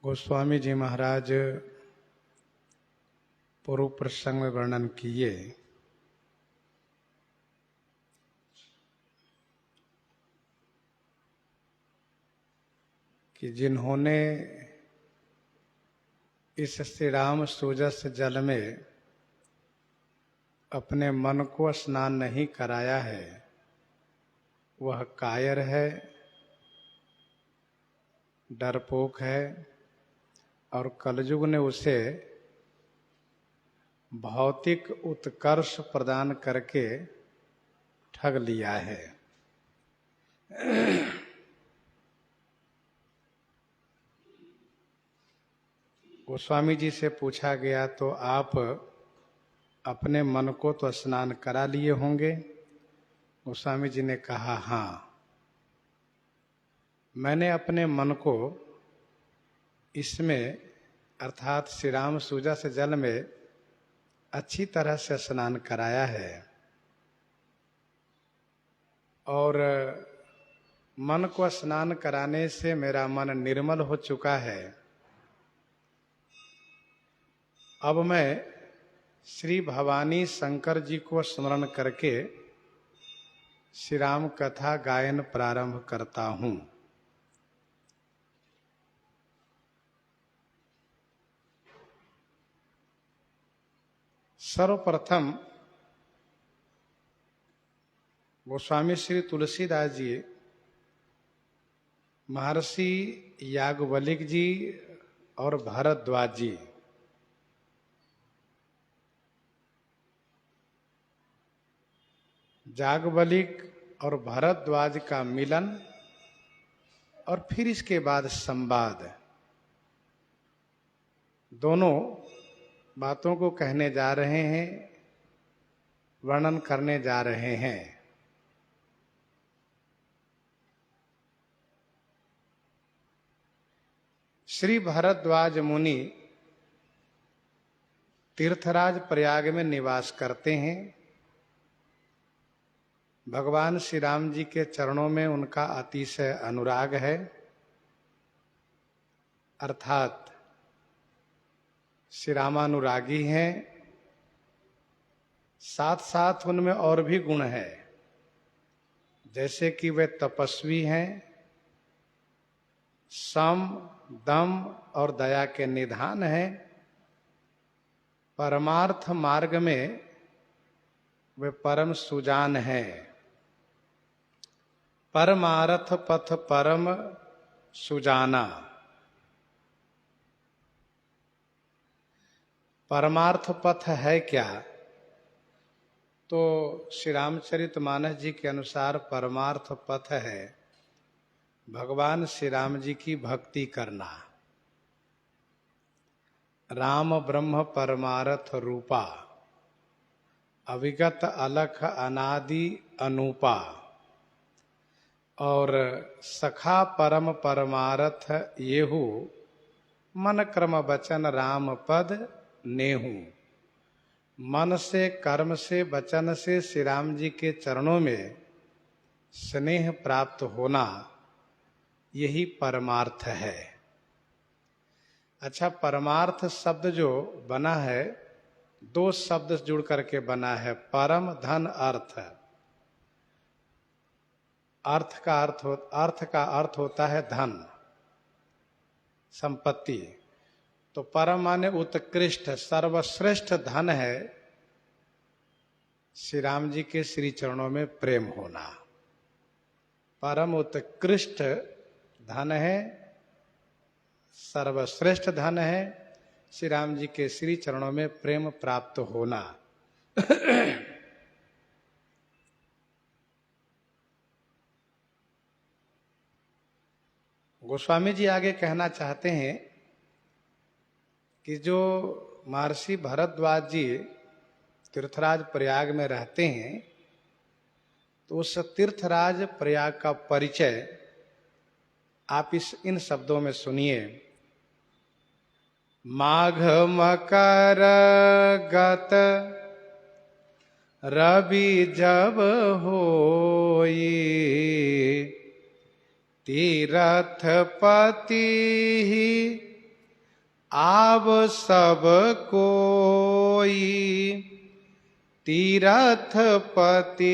गोस्वामी जी महाराज पूर्व प्रसंग में वर्णन किए कि जिन्होंने इस श्री राम सूजस जल में अपने मन को स्नान नहीं कराया है वह कायर है, डरपोक है और कलयुग ने उसे भौतिक उत्कर्ष प्रदान करके ठग लिया है। गोस्वामी जी से पूछा गया तो आप अपने मन को तो स्नान करा लिए होंगे। गोस्वामी जी ने कहा हाँ, मैंने अपने मन को इसमें अर्थात श्री राम सूजस जल में अच्छी तरह से स्नान कराया है और मन को स्नान कराने से मेरा मन निर्मल हो चुका है। अब मैं श्री भवानी शंकर जी को स्मरण करके श्री राम कथा गायन प्रारंभ करता हूं। सर्वप्रथम गोस्वामी श्री तुलसीदास जी महर्षि याज्ञवल्क्य जी और भरद्वाज जी याज्ञवल्क्य और भरद्वाज का मिलन और फिर इसके बाद संवाद, दोनों बातों को कहने जा रहे हैं, वर्णन करने जा रहे हैं। श्री भरद्वाज मुनि तीर्थराज प्रयाग में निवास करते हैं। भगवान श्री राम जी के चरणों में उनका अतिशय अनुराग है, अर्थात श्री रामानुरागी हैं। साथ साथ उनमें और भी गुण है, जैसे कि वे तपस्वी हैं, सम दम और दया के निधान हैं। परमार्थ मार्ग में वे परम सुजान हैं। परमार्थ पथ परम सुजाना। परमार्थ पथ है क्या? तो श्री रामचरितमानस जी के अनुसार परमार्थ पथ है भगवान श्री राम जी की भक्ति करना। राम ब्रह्म परमार्थ रूपा, अविगत अलख अनादि अनूपा और सखा परम परमार्थ येहू, मन क्रम वचन राम पद नेहू। मन से, कर्म से, वचन से श्री राम जी के चरणों में स्नेह प्राप्त होना, यही परमार्थ है। अच्छा, परमार्थ शब्द जो बना है, दो शब्द जुड़ करके बना है, परम धन अर्थ। अर्थ का अर्थ होता है धन, संपत्ति। तो परम माने उत्कृष्ट, सर्वश्रेष्ठ धन है श्री राम जी के श्री चरणों में प्रेम होना। परम उत्कृष्ट धन है, सर्वश्रेष्ठ धन है श्री राम जी के श्री चरणों में प्रेम प्राप्त होना। गोस्वामी जी आगे कहना चाहते हैं कि जो महर्षि भरद्वाज जी तीर्थराज प्रयाग में रहते हैं, तो उस तीर्थराज प्रयाग का परिचय आप इन शब्दों में सुनिए। माघ मकर गत रवि जब होई, तीरथ पति आव सब कोई तीरथ पति,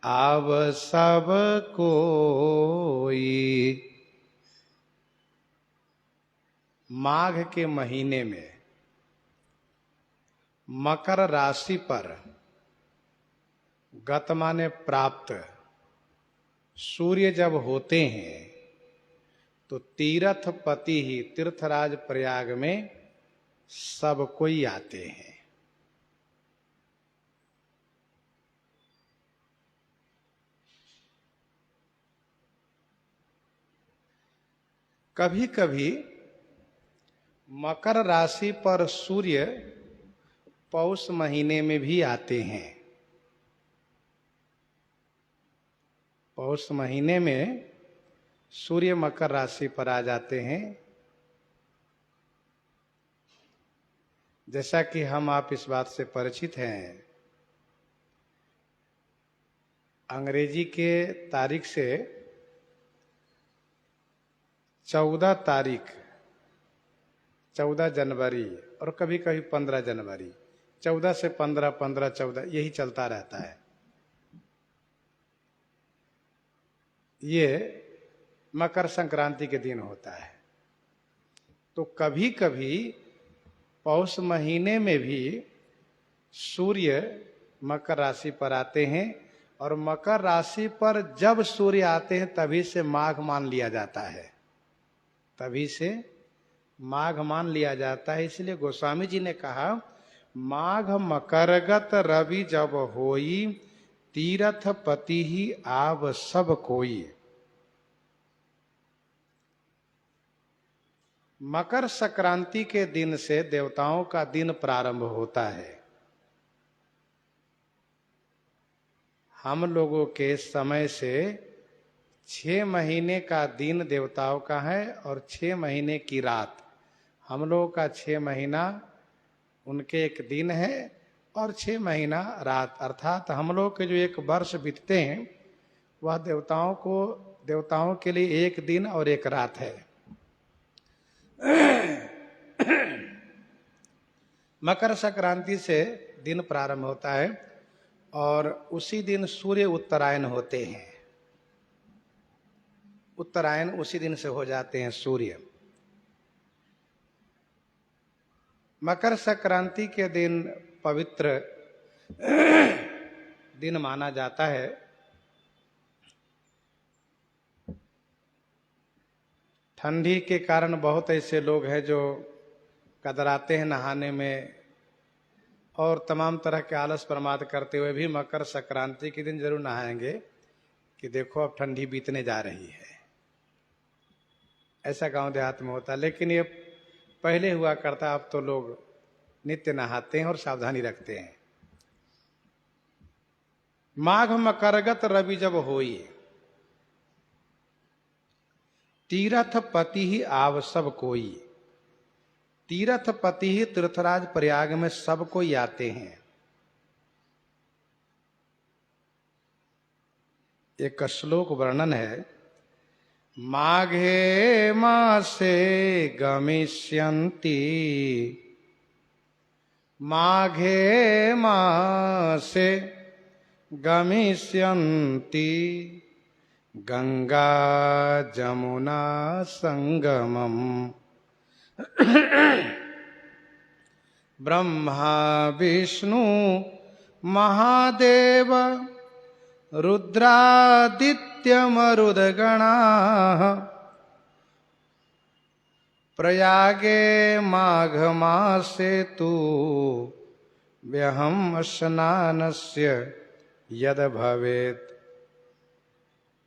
आव सब कोई। माघ के महीने में मकर राशि पर गत माने प्राप्त सूर्य जब होते हैं तो तीर्थ पति ही तीर्थराज प्रयाग में सब कोई आते हैं। कभी कभी मकर राशि पर सूर्य पौष महीने में भी आते हैं। पौष महीने में सूर्य मकर राशि पर आ जाते हैं। जैसा कि हम आप इस बात से परिचित हैं, अंग्रेजी के तारीख से 14 तारीख, 14 जनवरी और कभी कभी 15 जनवरी, 14 से 15, 15, 14 यही चलता रहता है। ये मकर संक्रांति के दिन होता है। तो कभी कभी पौष महीने में भी सूर्य मकर राशि पर आते हैं और मकर राशि पर जब सूर्य आते हैं तभी से माघ मान लिया जाता है, तभी से माघ मान लिया जाता है। इसलिए गोस्वामी जी ने कहा माघ मकरगत रवि जब होई, तीरथ पति ही आव सब कोई। मकर संक्रांति के दिन से देवताओं का दिन प्रारंभ होता है। हम लोगों के समय से 6 महीने का दिन देवताओं का है और 6 महीने की रात। हम लोगों का 6 महीना उनके एक दिन है और 6 महीना रात, अर्थात हम लोग के जो एक वर्ष बीतते हैं वह देवताओं के लिए एक दिन और एक रात है। मकर संक्रांति से दिन प्रारंभ होता है और उसी दिन सूर्य उत्तरायण होते हैं। उत्तरायण उसी दिन से हो जाते हैं सूर्य। मकर संक्रांति के दिन पवित्र दिन माना जाता है। ठंडी के कारण बहुत ऐसे लोग हैं जो कतराते हैं नहाने में और तमाम तरह के आलस प्रमाद करते हुए भी मकर संक्रांति के दिन जरूर नहाएंगे कि देखो अब ठंडी बीतने जा रही है। ऐसा गांव देहात में होता है, लेकिन ये पहले हुआ करता, अब तो लोग नित्य नहाते हैं और सावधानी रखते हैं। माघ मकरगत रवि जब होई, तीरथ पति ही आव सब कोई। तीरथ पति ही तीर्थराज प्रयाग में सब कोई आते हैं। एक श्लोक वर्णन है, माघे मासे गमिष्यन्ति, माघे मासे गमिष्यन्ति, गंगा जमुना संगमम्, ब्रह्मा विष्णु महादेव रुद्रादित्य मरुदगणाः, प्रयागे माघ मासे तु व्यहं स्नानस्य यद भवेत्,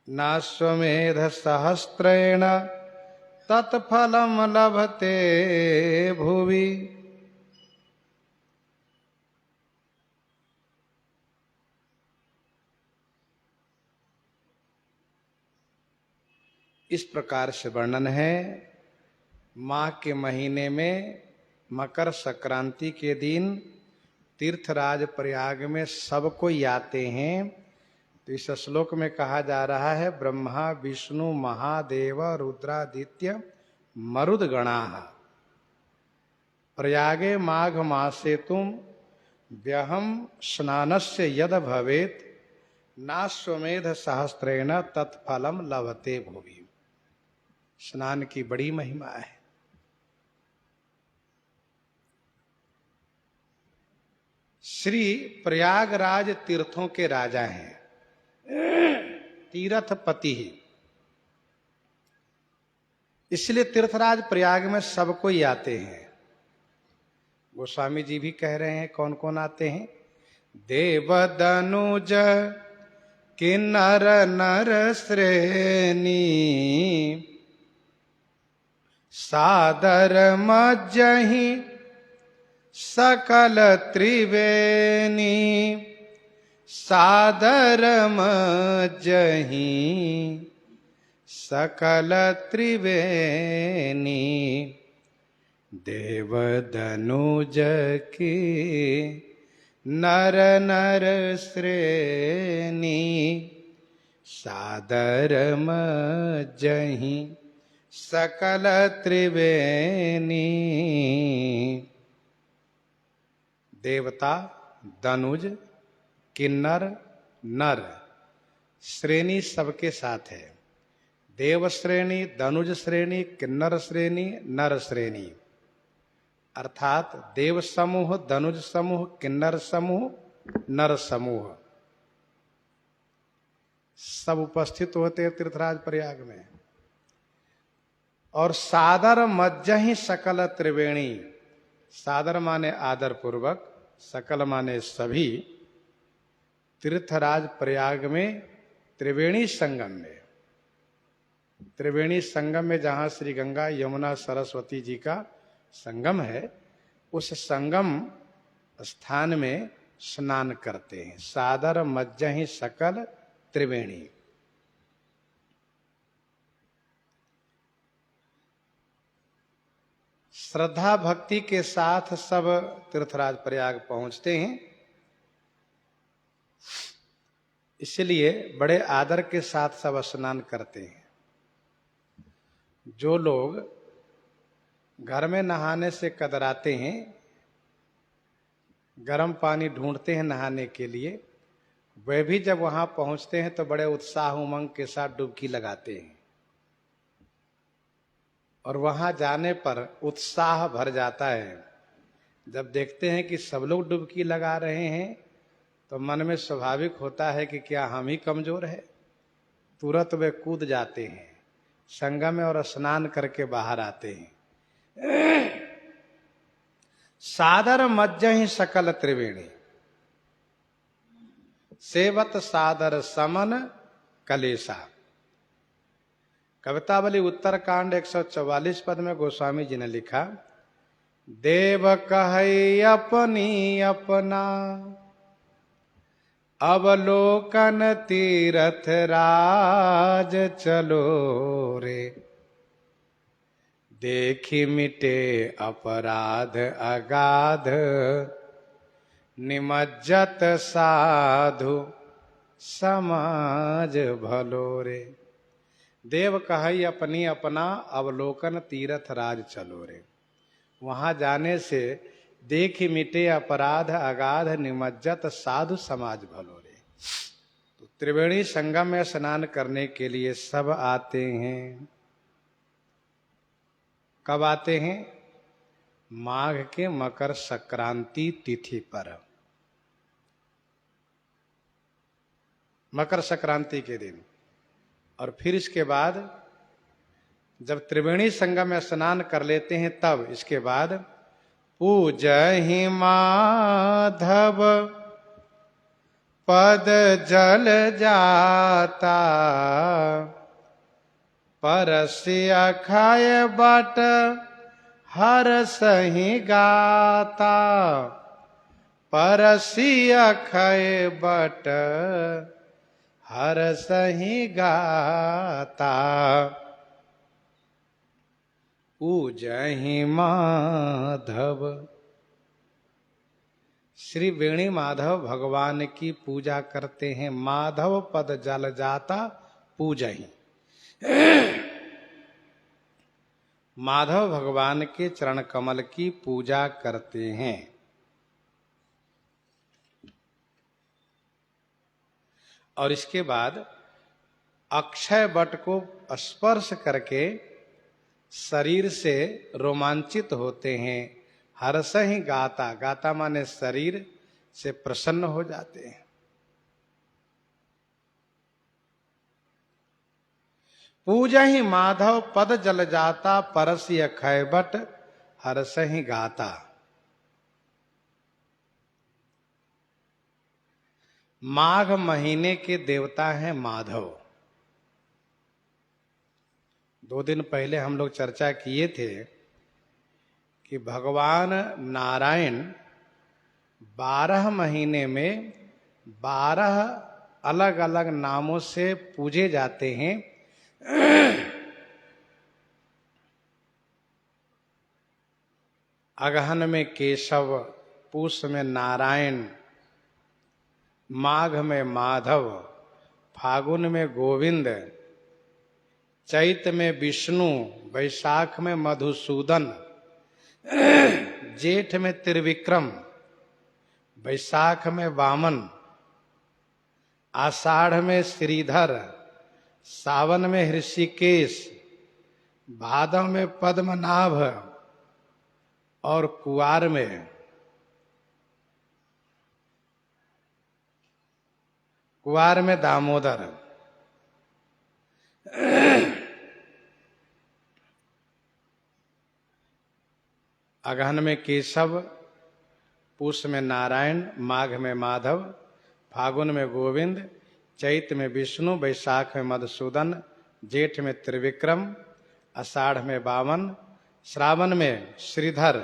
नाश्वमेध सहस्रेण तत्फलम लभते भुवि। इस प्रकार से वर्णन है। माघ के महीने में मकर संक्रांति के दिन तीर्थराज प्रयाग में सब कोई आते हैं। तो इस श्लोक में कहा जा रहा है ब्रह्मा विष्णु महादेव रुद्रादित्य मरुदगणा। प्रयागे माघ मासे तुम व्यहम स्नानस्य यद भवेत नाश्वमेध सहस्त्रेण तत्फलम लभते भुवि। स्नान की बड़ी महिमा है। श्री प्रयागराज तीर्थों के राजा हैं, तीर्थपति ही, इसलिए तीर्थराज प्रयाग में सब कोई आते हैं। गोस्वामी जी भी कह रहे हैं कौन कौन आते हैं। देव दनुज किन्नर नर श्रेणी सादर मज्जहि सकल त्रिवेणी सादर मज्जहि सकल त्रिवेणी देव दनुज की नर नर श्रेणी सादर मज्जहि सकल त्रिवेणी। देवता, दनुज, किन्नर, नर श्रेणी सबके साथ है। देव श्रेणी, दनुज श्रेणी, किन्नर श्रेणी, नर श्रेणी, अर्थात देव समूह, दनुज समूह, किन्नर समूह, नर समूह सब उपस्थित होते हैं तीर्थराज प्रयाग में। और सादर मज्जहि सकल त्रिवेणी, सादर माने आदर पूर्वक, सकल माने सभी, तीर्थराज प्रयाग में त्रिवेणी संगम में, त्रिवेणी संगम में जहां श्री गंगा यमुना सरस्वती जी का संगम है, उस संगम स्थान में स्नान करते हैं। सादर मज्जहि सकल त्रिवेणी। श्रद्धा भक्ति के साथ सब तीर्थराज प्रयाग पहुंचते हैं, इसलिए बड़े आदर के साथ सब स्नान करते हैं। जो लोग घर में नहाने से कतराते हैं, गर्म पानी ढूंढते हैं नहाने के लिए, वे भी जब वहां पहुंचते हैं तो बड़े उत्साह उमंग के साथ डुबकी लगाते हैं। और वहां जाने पर उत्साह भर जाता है। जब देखते हैं कि सब लोग डुबकी लगा रहे हैं तो मन में स्वाभाविक होता है कि क्या हम ही कमजोर है। तुरंत वे कूद जाते हैं संगम में और स्नान करके बाहर आते हैं। सादर मज्जहि सकल त्रिवेणी सेवत सादर समन कलेसा। कवितावली उत्तरकांड 144 पद में गोस्वामी जी ने लिखा, देव कहै अपनी अपना अवलोकन तीरथ राज चलो रे। देखी मिटे अपराध अगाध निमज्जत साधु समाज भलो रे। देव कहई अपनी अपना अवलोकन तीर्थ राज चलो रे। वहां जाने से देखी मिटे अपराध अगाध निमज्जत साधु समाज भलो रे। तो त्रिवेणी संगम में स्नान करने के लिए सब आते हैं। कब आते हैं? माघ के मकर संक्रांति तिथि पर, मकर संक्रांति के दिन। और फिर इसके बाद जब त्रिवेणी संगम में स्नान कर लेते हैं तब इसके बाद पूजहि माधव पद जल जाता परसि अखय बट हर सही गाता। परसि अखय बट हर सही गाता पूजहि माधव। श्री वेणी माधव भगवान की पूजा करते हैं। माधव पद जल जाता पूजहि। माधव भगवान के चरण कमल की पूजा करते हैं। और इसके बाद अक्षय वट को स्पर्श करके शरीर से रोमांचित होते हैं। हर्ष ही गाता, गाता माने शरीर से प्रसन्न हो जाते हैं। पूजा ही माधव पद जल जाता, परस अक्षय वट हर्ष ही गाता। माघ महीने के देवता हैं माधव। 2 दिन पहले हम लोग चर्चा किए थे कि भगवान नारायण 12 महीने में 12 अलग अलग नामों से पूजे जाते हैं। अगहन में केशव, पूष में नारायण, माघ में माधव, फागुन में गोविंद, चैत में विष्णु, वैशाख में मधुसूदन, जेठ में त्रिविक्रम, वैशाख में वामन, आषाढ़ में श्रीधर, सावन में ऋषिकेश, भादव में पद्मनाभ और कुआर में दामोदर। अगहन में केशव, पूष में नारायण, माघ में माधव, फागुन में गोविंद, चैत में विष्णु, वैशाख में मधुसूदन, जेठ में त्रिविक्रम, आषाढ़ में वामन, श्रावण में श्रीधर,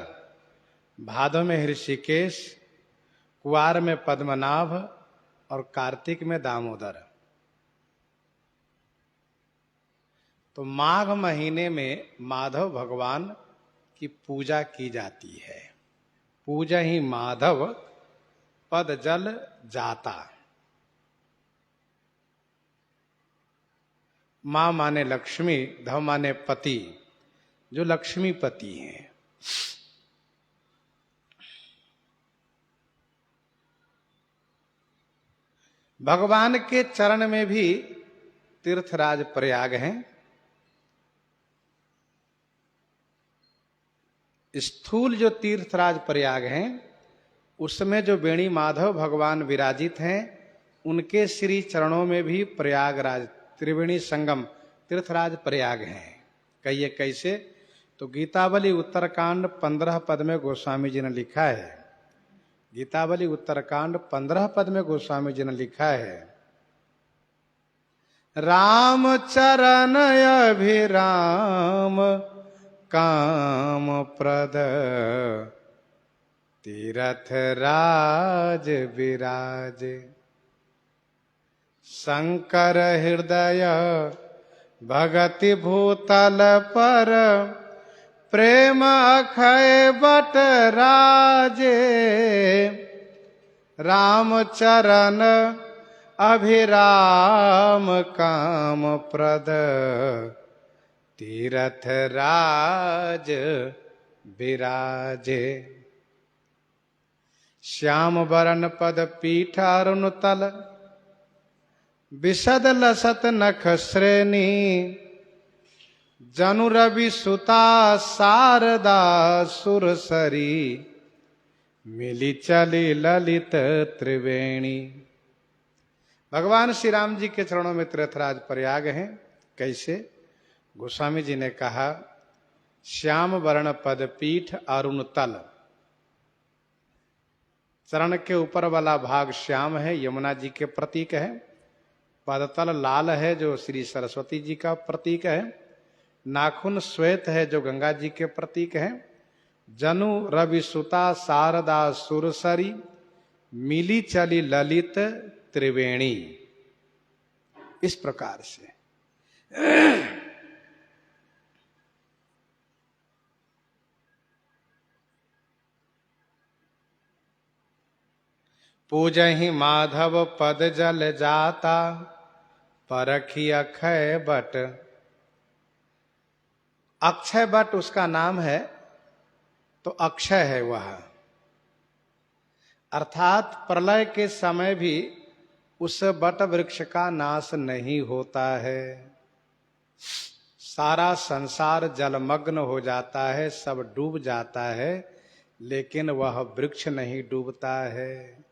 भादव में ऋषिकेश, कुआर में पद्मनाभ और कार्तिक में दामोदर। तो माघ महीने में माधव भगवान की पूजा की जाती है। पूजा ही माधव पद जल जाता। मां माने लक्ष्मी, धव माने पति, जो लक्ष्मीपति हैं। भगवान के चरण में भी तीर्थराज प्रयाग हैं। स्थूल जो तीर्थराज प्रयाग हैं, उसमें जो वेणी माधव भगवान विराजित हैं, उनके श्री चरणों में भी प्रयागराज त्रिवेणी संगम तीर्थराज प्रयाग हैं। कहिए कैसे? तो गीतावली उत्तरकांड 15 पद में गोस्वामी जी ने लिखा है। गीतावली उत्तरकांड 15 पद में गोस्वामी जी ने लिखा है, राम चरण अभिराम काम प्रद तीरथ राज विराज। शंकर हृदय भगति भूतल पर प्रेम अक्षय वट राजे। राम चरण अभिराम काम प्रद तीरथ राज विराजे। श्याम वरण पद पीठ अरुण तल विशद लसत नख श्रेणी। जनु रवि सुता शारदा सुरसरी मिली चली ललित त्रिवेणी। भगवान श्री राम जी के चरणों में तीर्थराज प्रयाग हैं। कैसे? गोस्वामी जी ने कहा, श्याम वर्ण पद पीठ अरुण तल। चरण के ऊपर वाला भाग श्याम है, यमुना जी के प्रतीक है। पदतल लाल है, जो श्री सरस्वती जी का प्रतीक है। नाखून श्वेत है, जो गंगा जी के प्रतीक है। जनु रवि सुता शारदा सुरसरी मिली चली ललित त्रिवेणी। इस प्रकार से पूजहि माधव पद जल जाता परखी अक्षय बट। अक्षय वट उसका नाम है, तो अक्षय है वह, अर्थात प्रलय के समय भी उस वट वृक्ष का नाश नहीं होता है। सारा संसार जलमग्न हो जाता है, सब डूब जाता है, लेकिन वह वृक्ष नहीं डूबता है।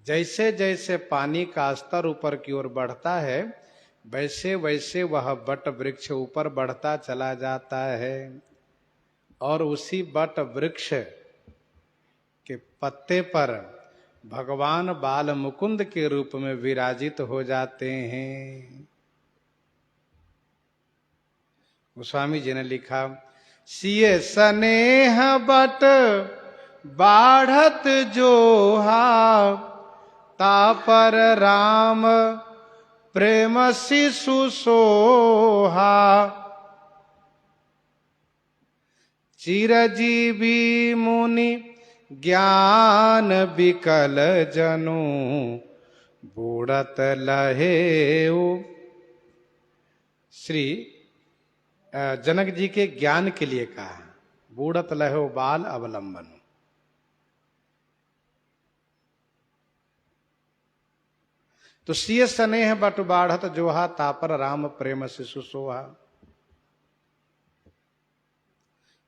जैसे जैसे पानी का स्तर ऊपर की ओर बढ़ता है, वैसे वैसे वह वट वृक्ष ऊपर बढ़ता चला जाता है, और उसी वट वृक्ष के पत्ते पर भगवान बाल मुकुंद के रूप में विराजित हो जाते हैं। गोस्वामी जी ने लिखा, सिय स्नेह बट बाढ़त जोहा, तापर राम प्रेम शिशु सोहा, चिरजीवी मुनि ज्ञान विकल जनु, बूढ़त लहेऊ। श्री जनक जी के ज्ञान के लिए कहा, बूढ़त लहो बाल अवलंबन। तो सिय स्नेह बट बाढ़त जोहा, तापर राम प्रेम शिशु सोहा।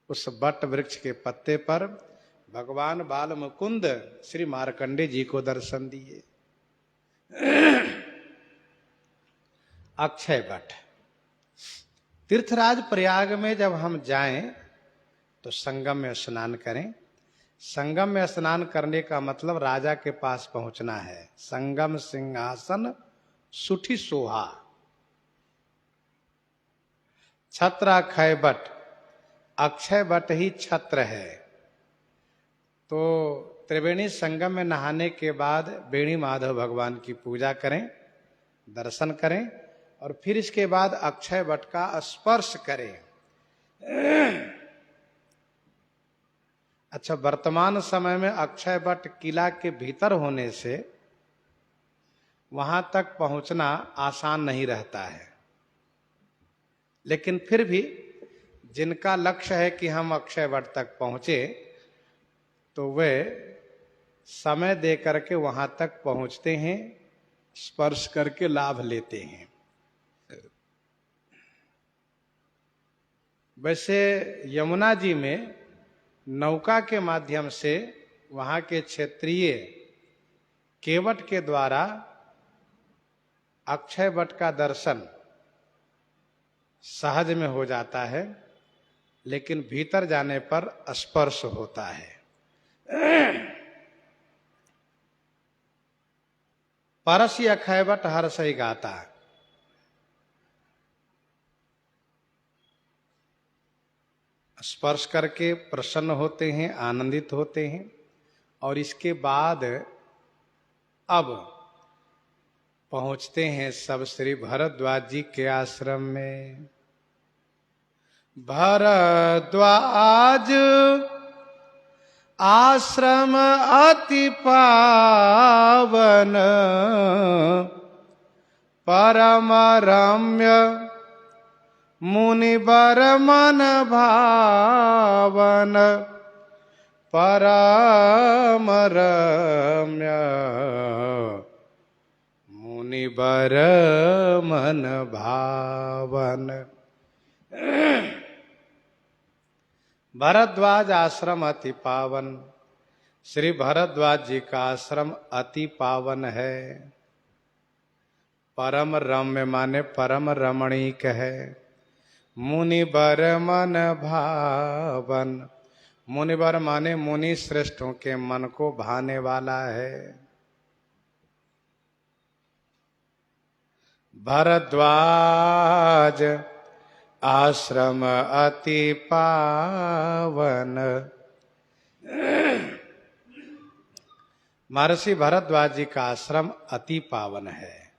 उस बट वृक्ष के पत्ते पर भगवान बाल मुकुंद श्री मार्कंडे जी को दर्शन दिए। अक्षय वट। तीर्थराज प्रयाग में जब हम जाएं तो संगम में स्नान करें। संगम में स्नान करने का मतलब राजा के पास पहुंचना है। संगम सिंहासन सुठी सोहा, छत्र अक्षय वट। अक्षय वट ही छत्र है। तो त्रिवेणी संगम में नहाने के बाद वेणी माधव भगवान की पूजा करें, दर्शन करें, और फिर इसके बाद अक्षय वट का स्पर्श करें। अच्छा, वर्तमान समय में अक्षय वट किला के भीतर होने से वहां तक पहुंचना आसान नहीं रहता है, लेकिन फिर भी जिनका लक्ष्य है कि हम अक्षय वट तक पहुंचे, तो वे समय दे करके वहां तक पहुंचते हैं, स्पर्श करके लाभ लेते हैं। वैसे यमुना जी में नौका के माध्यम से वहां के क्षेत्रीय केवट के द्वारा अक्षय वट का दर्शन सहज में हो जाता है, लेकिन भीतर जाने पर स्पर्श होता है। परसी अक्षय वट हर सही गाता। स्पर्श करके प्रसन्न होते हैं, आनंदित होते हैं, और इसके बाद अब पहुंचते हैं सब श्री भरद्वाज जी के आश्रम में। भरद्वाज आश्रम अति पावन, परम रम्य मुनिवर मन भावन, परम रम्य मुनिवर मन भावन। भरद्वाज आश्रम अति पावन। श्री भरद्वाज जी का आश्रम अति पावन है। परम रम्य माने परम रमणीक है। मुनिवर मन भावन, मुनिवर माने मुनि श्रेष्ठों के मन को भाने वाला है। भरद्वाज आश्रम अति पावन। महर्षि भरद्वाज जी का आश्रम अति पावन है,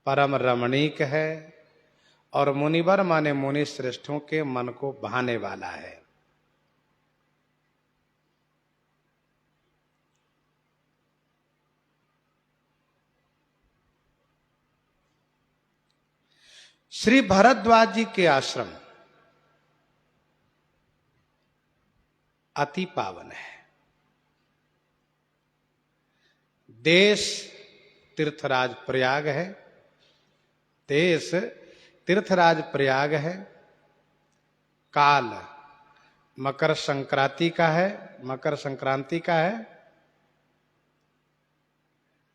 परम रमणीक है, और मुनिवर माने मुनि श्रेष्ठों के मन को भाने वाला है। श्री भरद्वाज जी के आश्रम अति पावन है। देश तीर्थराज प्रयाग है, देश तीर्थराज प्रयाग है। काल मकर संक्रांति का है, मकर संक्रांति का है।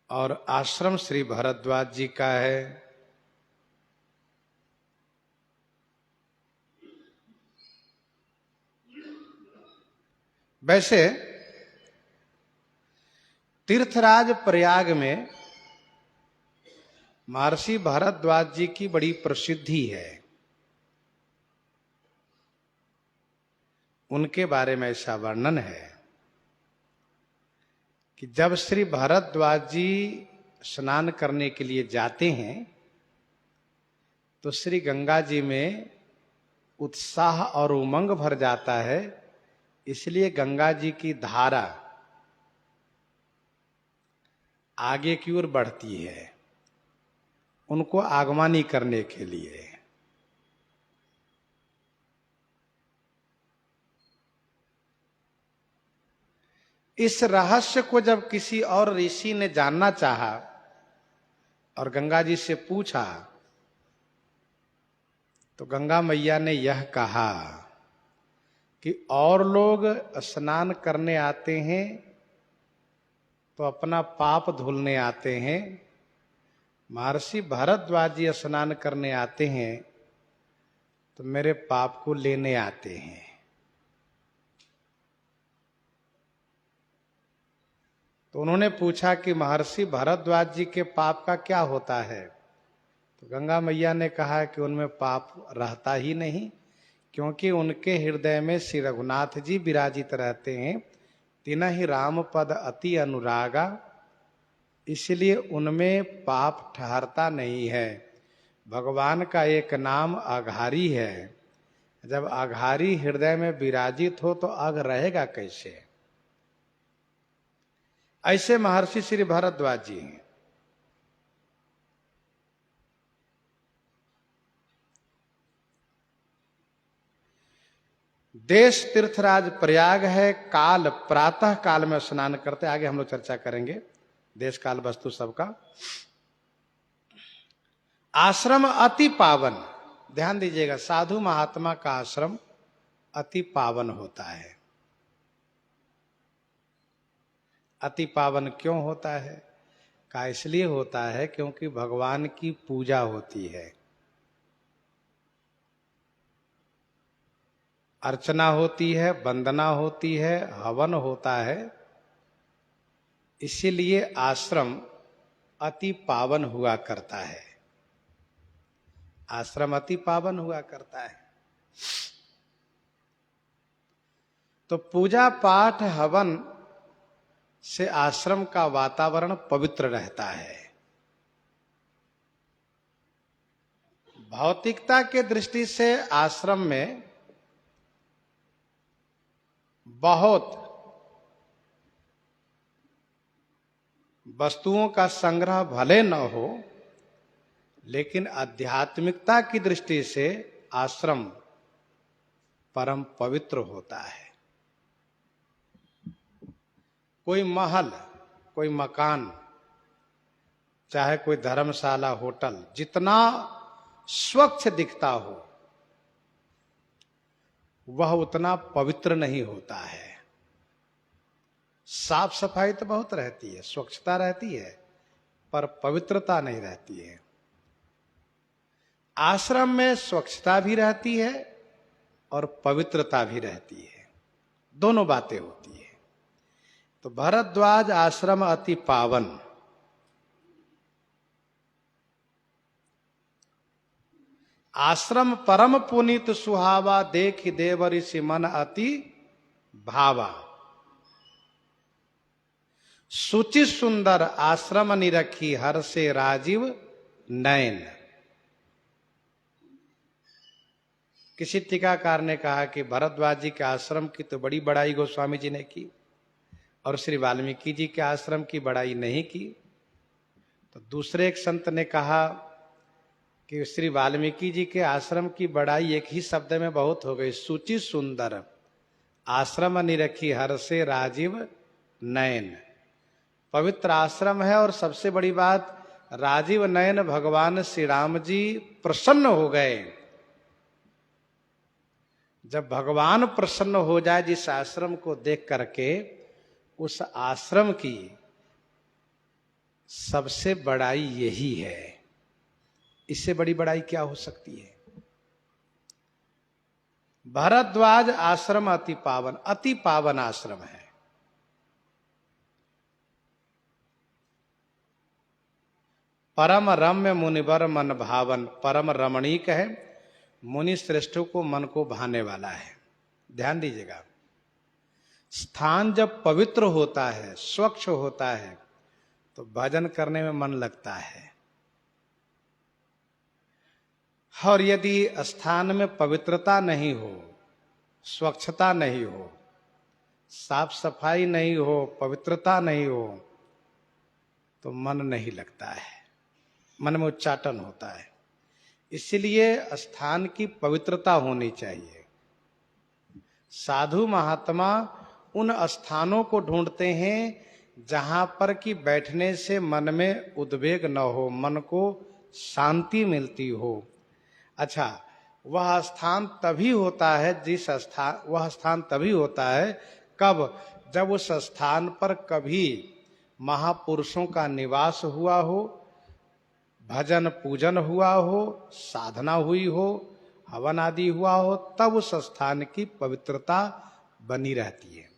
और आश्रम श्री भरद्वाज जी का है। वैसे तीर्थराज प्रयाग में महर्षि भरद्वाज जी की बड़ी प्रसिद्धि है। उनके बारे में ऐसा वर्णन है कि जब श्री भरद्वाज जी स्नान करने के लिए जाते हैं तो श्री गंगा जी में उत्साह और उमंग भर जाता है। इसलिए गंगा जी की धारा आगे की ओर बढ़ती है उनको आगमनी करने के लिए। इस रहस्य को जब किसी और ऋषि ने जानना चाहा और गंगा जी से पूछा तो गंगा मैया ने यह कहा कि और लोग स्नान करने आते हैं तो अपना पाप धुलने आते हैं, महर्षि भरद्वाज जी स्नान करने आते हैं तो मेरे पाप को लेने आते हैं। तो उन्होंने पूछा कि महर्षि भरद्वाज जी के पाप का क्या होता है? तो गंगा मैया ने कहा कि उनमें पाप रहता ही नहीं, क्योंकि उनके हृदय में श्री रघुनाथ जी विराजित रहते हैं। तिन्ह ही राम पद अति अनुरागा, इसलिए उनमें पाप ठहरता नहीं है। भगवान का एक नाम अघारी है। जब अघारी हृदय में विराजित हो तो अघ रहेगा कैसे? ऐसे महर्षि श्री भरद्वाज जी हैं। देश तीर्थराज प्रयाग है। काल प्रातः काल में स्नान करते, आगे हम लोग चर्चा करेंगे देश काल वस्तु सबका। आश्रम अति पावन, ध्यान दीजिएगा, साधु महात्मा का आश्रम अति पावन होता है। अति पावन क्यों होता है? का इसलिए होता है क्योंकि भगवान की पूजा होती है, अर्चना होती है, वंदना होती है, हवन होता है। इसीलिए आश्रम अति पावन हुआ करता है। आश्रम अति पावन हुआ करता है। तो पूजा पाठ हवन से आश्रम का वातावरण पवित्र रहता है। भौतिकता के दृष्टि से आश्रम में बहुत वस्तुओं का संग्रह भले न हो, लेकिन आध्यात्मिकता की दृष्टि से आश्रम परम पवित्र होता है। कोई महल, कोई मकान, चाहे कोई धर्मशाला, होटल, जितना स्वच्छ दिखता हो वह उतना पवित्र नहीं होता है। साफ सफाई तो बहुत रहती है, स्वच्छता रहती है, पर पवित्रता नहीं रहती है। आश्रम में स्वच्छता भी रहती है और पवित्रता भी रहती है, दोनों बातें होती है। तो भरद्वाज आश्रम अति पावन। आश्रम परम पुनीत सुहावा, देख देव ऋषि मन अति भावा। सुचि सुंदर आश्रम निरखी, हर से राजीव नयन। किसी टीकाकार ने कहा कि भरद्वाज जी के आश्रम की तो बड़ी बड़ाई गोस्वामी जी ने की और श्री वाल्मीकि जी के आश्रम की बड़ाई नहीं की। तो दूसरे एक संत ने कहा कि श्री वाल्मीकि जी के आश्रम की बड़ाई एक ही शब्द में बहुत हो गई, सूची सुंदर, आश्रम निरखी हर से राजीव नयन। पवित्र आश्रम है और सबसे बड़ी बात, राजीव नयन भगवान श्री राम जी प्रसन्न हो गए। जब भगवान प्रसन्न हो जाए जिस आश्रम को देख करके, उस आश्रम की सबसे बड़ाई यही है। इससे बड़ी बड़ाई क्या हो सकती है? भारद्वाज आश्रम अति पावन आश्रम है। परम रम्य मुनिवर मन भावन, परम रमणीक है, मुनि श्रेष्ठों को मन को भाने वाला है। ध्यान दीजिएगा, स्थान जब पवित्र होता है, स्वच्छ होता है, तो भजन करने में मन लगता है। और यदि स्थान में पवित्रता नहीं हो, स्वच्छता नहीं हो, साफ सफाई नहीं हो, पवित्रता नहीं हो, तो मन नहीं लगता है, मन में उच्चाटन होता है। इसलिए स्थान की पवित्रता होनी चाहिए। साधु महात्मा उन स्थानों को ढूंढते हैं जहां पर कि बैठने से मन में उद्वेग न हो, मन को शांति मिलती हो। अच्छा, वह स्थान तभी होता है वह स्थान तभी होता है कब? जब उस स्थान पर कभी महापुरुषों का निवास हुआ हो, भजन पूजन हुआ हो, साधना हुई हो, हवन आदि हुआ हो, तब उस स्थान की पवित्रता बनी रहती है।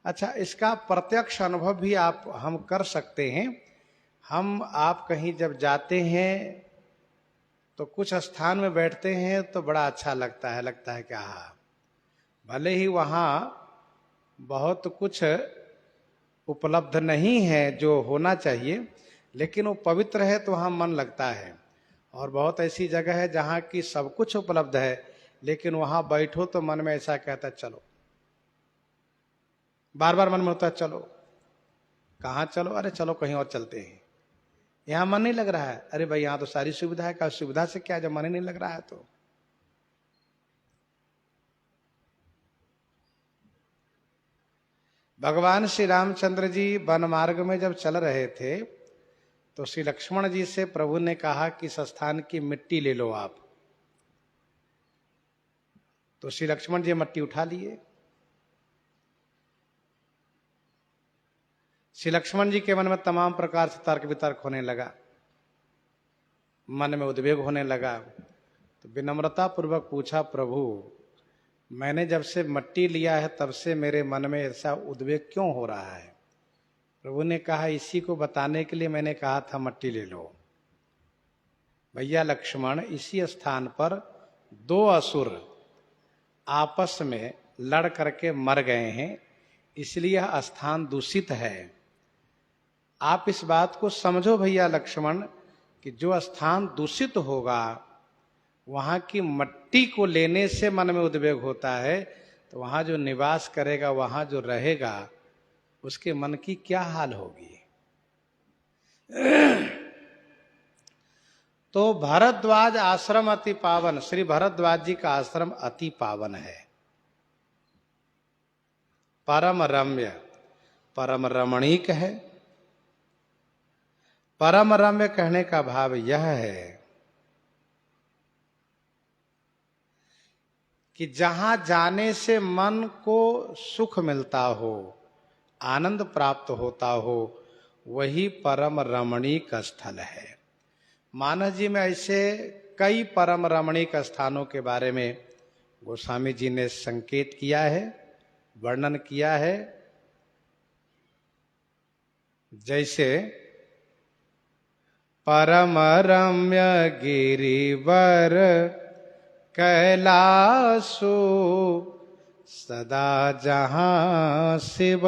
अच्छा, इसका प्रत्यक्ष अनुभव भी हम कर सकते हैं। आप कहीं जब जाते हैं तो कुछ स्थान में बैठते हैं तो बड़ा अच्छा लगता है कि हाँ, भले ही वहाँ बहुत कुछ उपलब्ध नहीं है जो होना चाहिए, लेकिन वो पवित्र है तो वहाँ मन लगता है। और बहुत ऐसी जगह है जहाँ की सब कुछ उपलब्ध है, लेकिन वहाँ बैठो तो मन में ऐसा कहता है चलो, बार बार मन में होता है चलो। कहाँ चलो? अरे चलो कहीं और चलते हैं, यहां मन नहीं लग रहा है। अरे भाई यहां तो सारी सुविधा है, का सुविधा से क्या, जब मन ही नहीं लग रहा है तो। भगवान श्री रामचंद्र जी वन मार्ग में जब चल रहे थे तो श्री लक्ष्मण जी से प्रभु ने कहा कि इस स्थान की मिट्टी ले लो आप। तो श्री लक्ष्मण जी मिट्टी उठा लिए। श्री लक्ष्मण जी के मन में तमाम प्रकार से तर्क वितर्क होने लगा, मन में उद्वेग होने लगा। तो विनम्रता पूर्वक पूछा, प्रभु मैंने जब से मिट्टी लिया है तब से मेरे मन में ऐसा उद्वेग क्यों हो रहा है? प्रभु ने कहा, इसी को बताने के लिए मैंने कहा था मिट्टी ले लो। भैया लक्ष्मण, इसी स्थान पर 2 असुर आपस में लड़ करके मर गए हैं, इसलिए यह स्थान दूषित है। आप इस बात को समझो भैया लक्ष्मण कि जो स्थान दूषित होगा वहां की मट्टी को लेने से मन में उद्वेग होता है, तो वहां जो निवास करेगा, वहां जो रहेगा, उसके मन की क्या हाल होगी। तो भारद्वाज आश्रम अति पावन, श्री भारद्वाज जी का आश्रम अति पावन है, परम रम्य, परम रमणीक है। परम रम्य कहने का भाव यह है कि जहां जाने से मन को सुख मिलता हो, आनंद प्राप्त होता हो, वही परम रमणीक स्थल है। मानस जी में ऐसे कई परम रमणीक स्थानों के बारे में गोस्वामी जी ने संकेत किया है, वर्णन किया है। जैसे परम रम्य गिरिवर कैलासु, सदा जहां शिव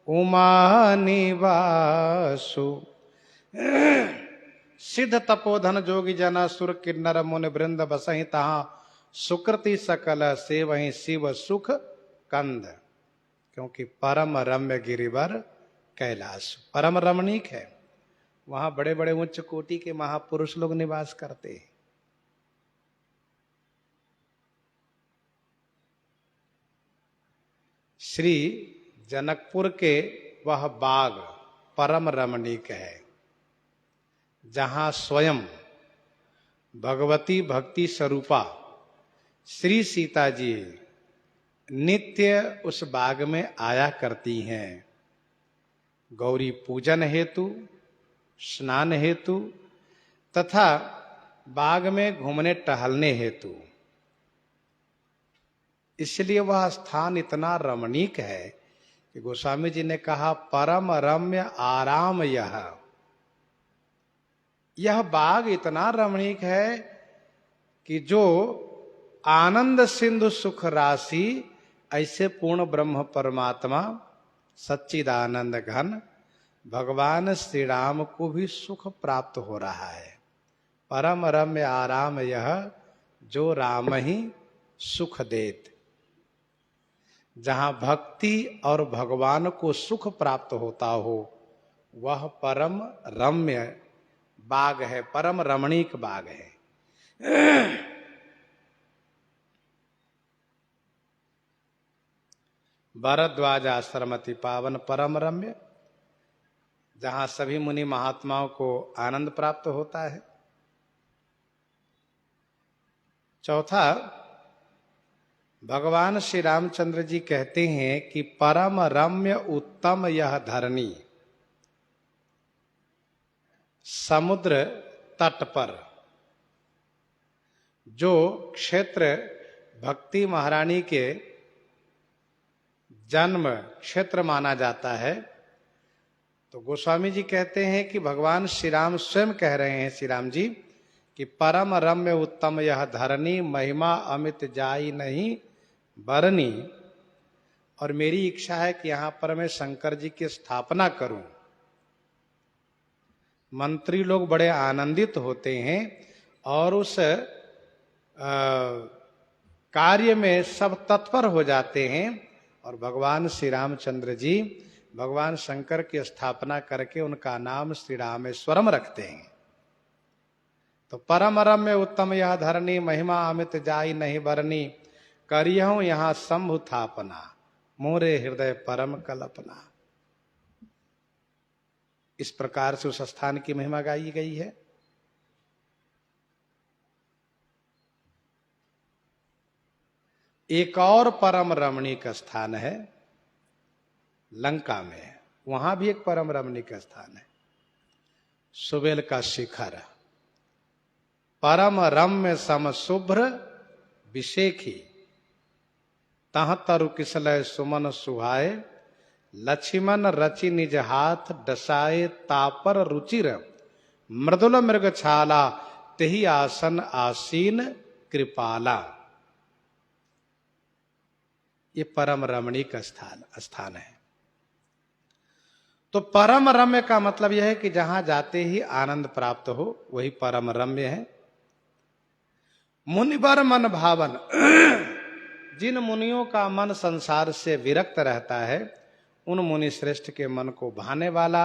उमा निवासु। सिद्ध तपोधन जोगी जना सुर किन्नर मुनि वृंद बसहि तहां, सुकृति सकल से वहीं शिव सुख कंद। क्योंकि परम रम्य गिरिवर कैलाश परम रमणीक है। वहां बड़े बड़े उच्च कोटि के महापुरुष लोग निवास करते हैं। श्री जनकपुर के वह बाग परम रमणीक है, जहां स्वयं भगवती भक्ति स्वरूपा श्री सीता जी नित्य उस बाग में आया करती हैं, गौरी पूजन हेतु, स्नान हेतु तथा बाग में घूमने टहलने हेतु। इसलिए वह स्थान इतना रमणीक है कि गोस्वामी जी ने कहा परम रम्य आराम यह बाग इतना रमणीक है कि जो आनंद सिंधु सुख राशि ऐसे पूर्ण ब्रह्म परमात्मा सच्चिदानंद घन भगवान श्री राम को भी सुख प्राप्त हो रहा है। परम रम्य आराम यह जो राम ही सुख देत। जहां भक्ति और भगवान को सुख प्राप्त होता हो वह परम रम्य बाग है, परम रमणीक बाग है। भरद्वाज आश्रम अति पावन परम रम्य, जहां सभी मुनि महात्माओं को आनंद प्राप्त होता है। चौथा, भगवान श्री रामचंद्र जी कहते हैं कि परम रम्य उत्तम यह धरणी। समुद्र तट पर जो क्षेत्र भक्ति महारानी के जन्म क्षेत्र माना जाता है, तो गोस्वामी जी कहते हैं कि भगवान श्री राम स्वयं कह रहे हैं, श्री राम जी, कि परम रम्य उत्तम यह धरणी, महिमा अमित जाई नहीं बरनी। और मेरी इच्छा है कि यहां पर मैं शंकर जी की स्थापना करूं। मंत्री लोग बड़े आनंदित होते हैं और उस कार्य में सब तत्पर हो जाते हैं और भगवान श्री रामचंद्र जी भगवान शंकर की स्थापना करके उनका नाम श्री रामेश्वरम रखते हैं। तो परम रम्य उत्तम यह धरणी, महिमा अमित जाई नहीं बरनी, करियहूं यहां शंभु थापना, मोरे हृदय परम कल्पना। इस प्रकार से उस स्थान की महिमा गाई गई है। एक और परम रमणीक स्थान है लंका में, वहां भी एक परम रमणीक स्थान है, सुबेल का शिखर। परम रम्य सम शुभ्र विशेखी, तह तरु किसलय सुमन सुहाए, लक्ष्मण रचि निज हाथ डसाए, तापर रुचिर मृदुल मृग छाला, तेहि आसन आसीन कृपाला। ये परम रमणीक स्थान है। तो परम रम्य का मतलब यह है कि जहां जाते ही आनंद प्राप्त हो, वही परम रम्य है। मुनिवर मन भावन, जिन मुनियों का मन संसार से विरक्त रहता है, उन मुनि श्रेष्ठ के मन को भाने वाला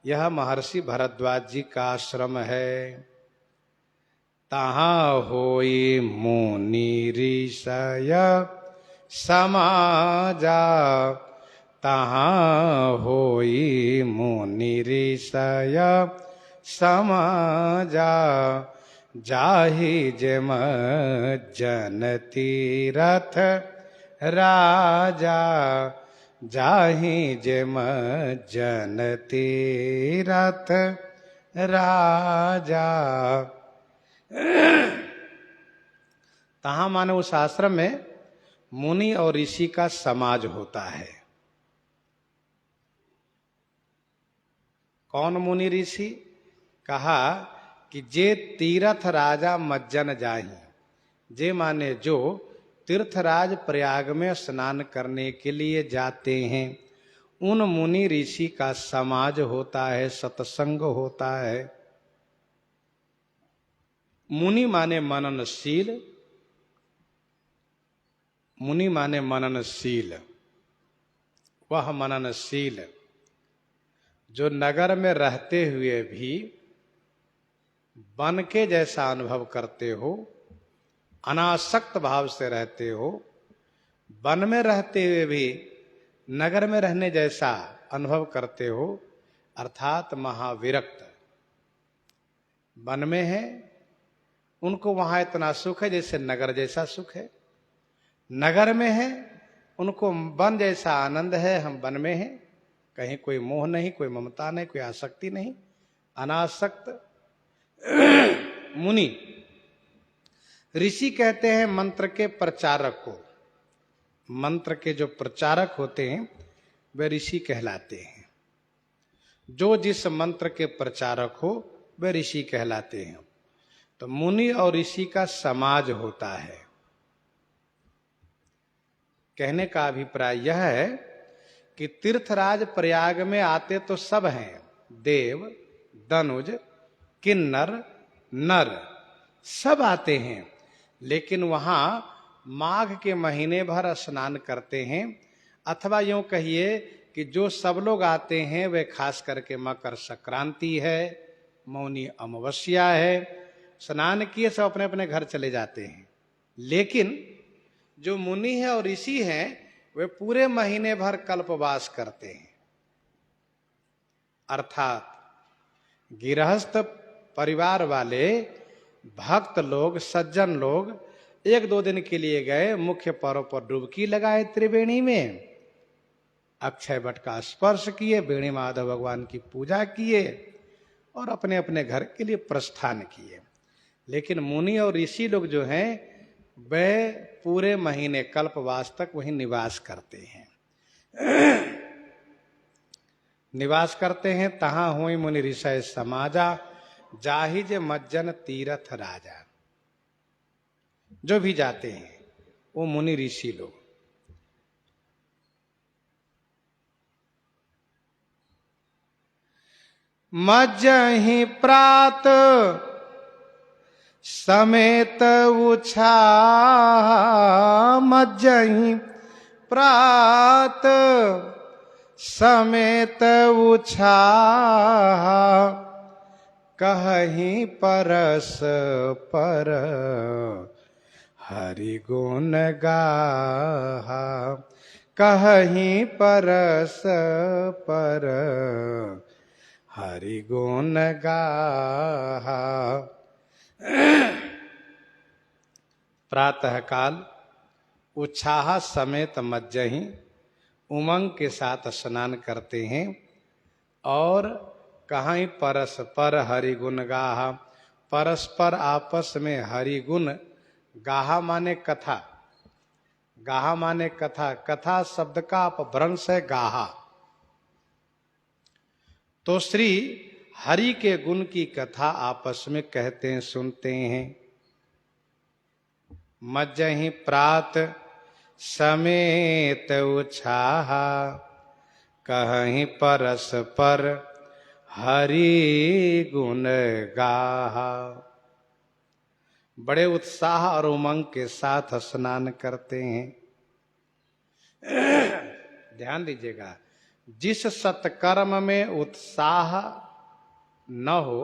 यह महर्षि भरद्वाज जी का आश्रम है। तहां होई मुनि ऋषय समाजा, तहां होई मुनि ऋषय समाजा, जाहि जेम जन तीरथ राजा, जाहि जेम जन तीरथ राजा। तहां माने उस आश्रम में मुनि और ऋषि का समाज होता है। कौन मुनि ऋषि? कहा कि जे तीर्थ राजा मज्जन जाही, जे माने जो तीर्थराज प्रयाग में स्नान करने के लिए जाते हैं, उन मुनि ऋषि का समाज होता है, सत्संग होता है। मुनि माने मननशील, मुनि माने मननशील, वह मननशील जो नगर में रहते हुए भी वन के जैसा अनुभव करते हो, अनासक्त भाव से रहते हो, वन में रहते हुए भी नगर में रहने जैसा अनुभव करते हो, अर्थात महाविरक्त। वन में है, उनको वहां इतना सुख है जैसे नगर जैसा सुख है। नगर में है, उनको वन जैसा आनंद है, हम वन में हैं, कहीं कोई मोह नहीं, कोई ममता नहीं, कोई आसक्ति नहीं, अनासक्त। मुनि ऋषि कहते हैं मंत्र के प्रचारक को। मंत्र के जो प्रचारक होते हैं वे ऋषि कहलाते हैं। जो जिस मंत्र के प्रचारक हो वे ऋषि कहलाते हैं। तो मुनि और ऋषि का समाज होता है। कहने का अभिप्राय यह है कि तीर्थराज प्रयाग में आते तो सब हैं, देव, दनुज, किन्नर, नर, सब आते हैं, लेकिन वहां माघ के महीने भर स्नान करते हैं। अथवा यूं कहिए कि जो सब लोग आते हैं वे खास करके मकर संक्रांति है, मौनी अमावस्या है, स्नान किए सब अपने अपने घर चले जाते हैं। लेकिन जो मुनि है और ऋषि हैं वे पूरे महीने भर कल्पवास करते हैं। अर्थात गृहस्थ परिवार वाले भक्त लोग, सज्जन लोग 1-2 दिन के लिए गए, मुख्य पर्व पर डुबकी लगाए त्रिवेणी में, अक्षय वट का स्पर्श किए, वेणी माधव भगवान की पूजा किए और अपने अपने घर के लिए प्रस्थान किए। लेकिन मुनि और ऋषि लोग जो हैं वे पूरे महीने कल्पवास तक वहीं निवास करते हैं। निवास करते हैं। तहां हुई मुनि ऋषय समाजा, जाहिज मज्जन तीरथ राजा। जो भी जाते हैं वो मुनि ऋषि लोग। मज्जहि प्रात समेत उछा, मज्जहि प्रात समेत उछा, कहीं परस पर हरि गुण गाहा, कहीं परस पर हरि गुण गाहा। प्रातः काल उत्साह समेत मज्जहि, उमंग के साथ स्नान करते हैं और कहीं परस्पर हरि गुण गाहा, परस्पर आपस में हरि गुण, गाहा माने कथा, गाहा माने कथा, कथा शब्द का अपभ्रंश है गाहा। तो श्री हरि के गुण की कथा आपस में कहते हैं, सुनते हैं। मज्जहि प्रात समेत उछाहा, कहीं परस्पर हरि गुण गाहा। बड़े उत्साह और उमंग के साथ स्नान करते हैं। ध्यान दीजिएगा, जिस सत्कर्म में उत्साह न हो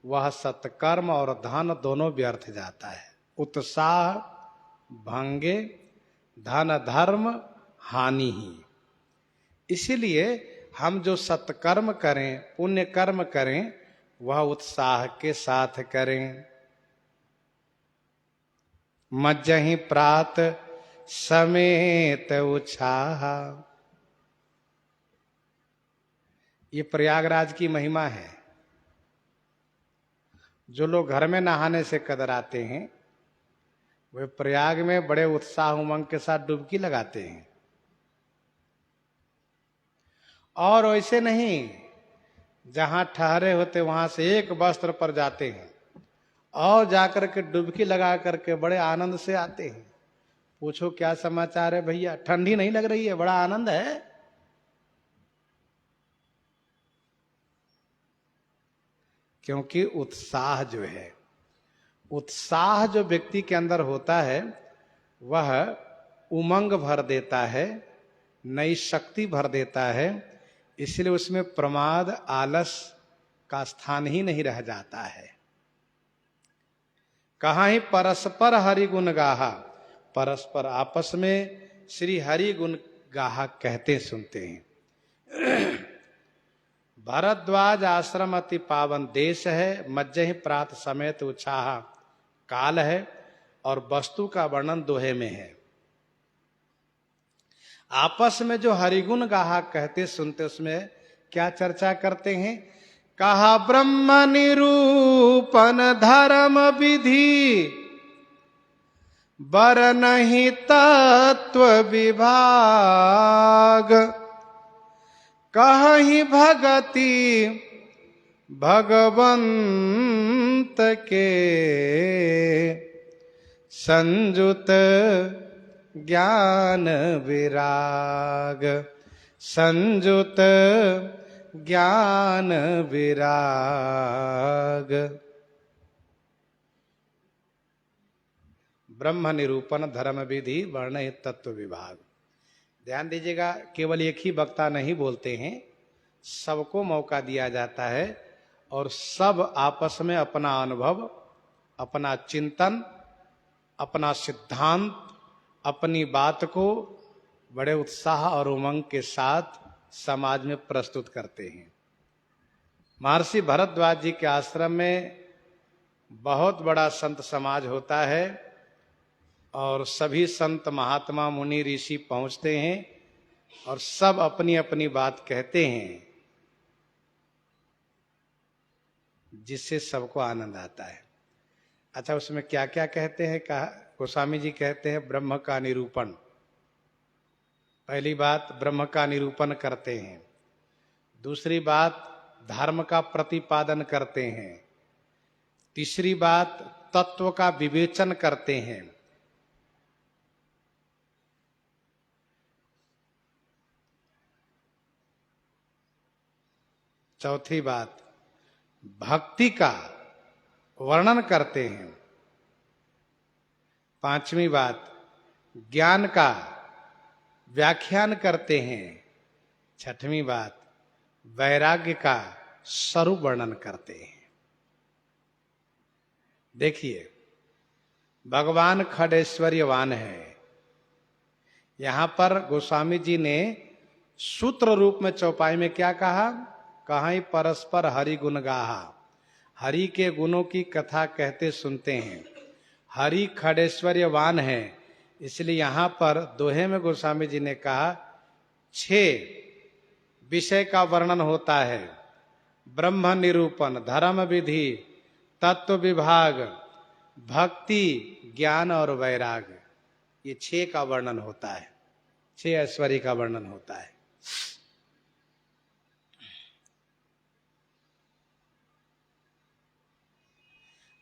वह सत्कर्म और धन दोनों व्यर्थ जाता है। उत्साह भंगे, धन धर्म हानि ही। इसीलिए हम जो सत्कर्म करें, पुण्य कर्म करें, वह उत्साह के साथ करें। मज्जहि प्रात समेत उछाहा, ये प्रयागराज की महिमा है। जो लोग घर में नहाने से कतराते हैं वे प्रयाग में बड़े उत्साह उमंग के साथ डुबकी लगाते हैं। और वैसे नहीं, जहां ठहरे होते वहां से एक वस्त्र पर जाते हैं और जाकर के डुबकी लगा करके बड़े आनंद से आते हैं। पूछो क्या समाचार है भैया, ठंडी नहीं लग रही है, बड़ा आनंद है। क्योंकि उत्साह जो है, उत्साह जो व्यक्ति के अंदर होता है वह उमंग भर देता है, नई शक्ति भर देता है। इसलिए उसमें प्रमाद आलस का स्थान ही नहीं रह जाता है। कहाँ ही परस्पर हरि गुण गाहा, परस्पर आपस में श्री हरि गुण गाहा कहते सुनते हैं। भरद्वाज आश्रम अति पावन देश है, मज्जहि प्रात समेत उत्साह काल है, और वस्तु का वर्णन दोहे में है। आपस में जो हरिगुण गाहा कहते सुनते उसमें क्या चर्चा करते हैं? कहा ब्रह्म निरूपण धर्म विधि, बर नहीं तत्व विभाग, कहीं भगति भगवंत के, संजुत ज्ञान विराग, संजुत ज्ञान विराग। ब्रह्म निरूपण धर्म विधि वर्ण तत्व विभाग। ध्यान दीजिएगा, केवल एक ही वक्ता नहीं बोलते हैं, सबको मौका दिया जाता है और सब आपस में अपना अनुभव, अपना चिंतन, अपना सिद्धांत, अपनी बात को बड़े उत्साह और उमंग के साथ समाज में प्रस्तुत करते हैं। महर्षि भरद्वाज जी के आश्रम में बहुत बड़ा संत समाज होता है और सभी संत महात्मा मुनि ऋषि पहुंचते हैं और सब अपनी अपनी बात कहते हैं, जिससे सबको आनंद आता है। अच्छा, उसमें क्या क्या कहते हैं? कहा गोस्वामी जी कहते हैं ब्रह्म का निरूपण। पहली बात ब्रह्म का निरूपण करते हैं, दूसरी बात धर्म का प्रतिपादन करते हैं, तीसरी बात तत्व का विवेचन करते हैं, चौथी बात भक्ति का वर्णन करते हैं, पांचवी बात ज्ञान का व्याख्यान करते हैं, छठवीं बात वैराग्य का स्वरूप वर्णन करते हैं। देखिए, भगवान खड़ेश्वर्यवान है। यहां पर गोस्वामी जी ने सूत्र रूप में चौपाई में क्या कहा? कहीं परस्पर हरि गुण गाहा, हरि के गुणों की कथा कहते सुनते हैं। हरि खड़ेश्वर्यवान है, इसलिए यहां पर दोहे में गोस्वामी जी ने कहा 6 विषय का वर्णन होता है। ब्रह्म निरूपण, धर्म विधि, तत्व विभाग, भक्ति, ज्ञान और वैराग्य, ये 6 का वर्णन होता है, 6 ऐश्वर्य का वर्णन होता है।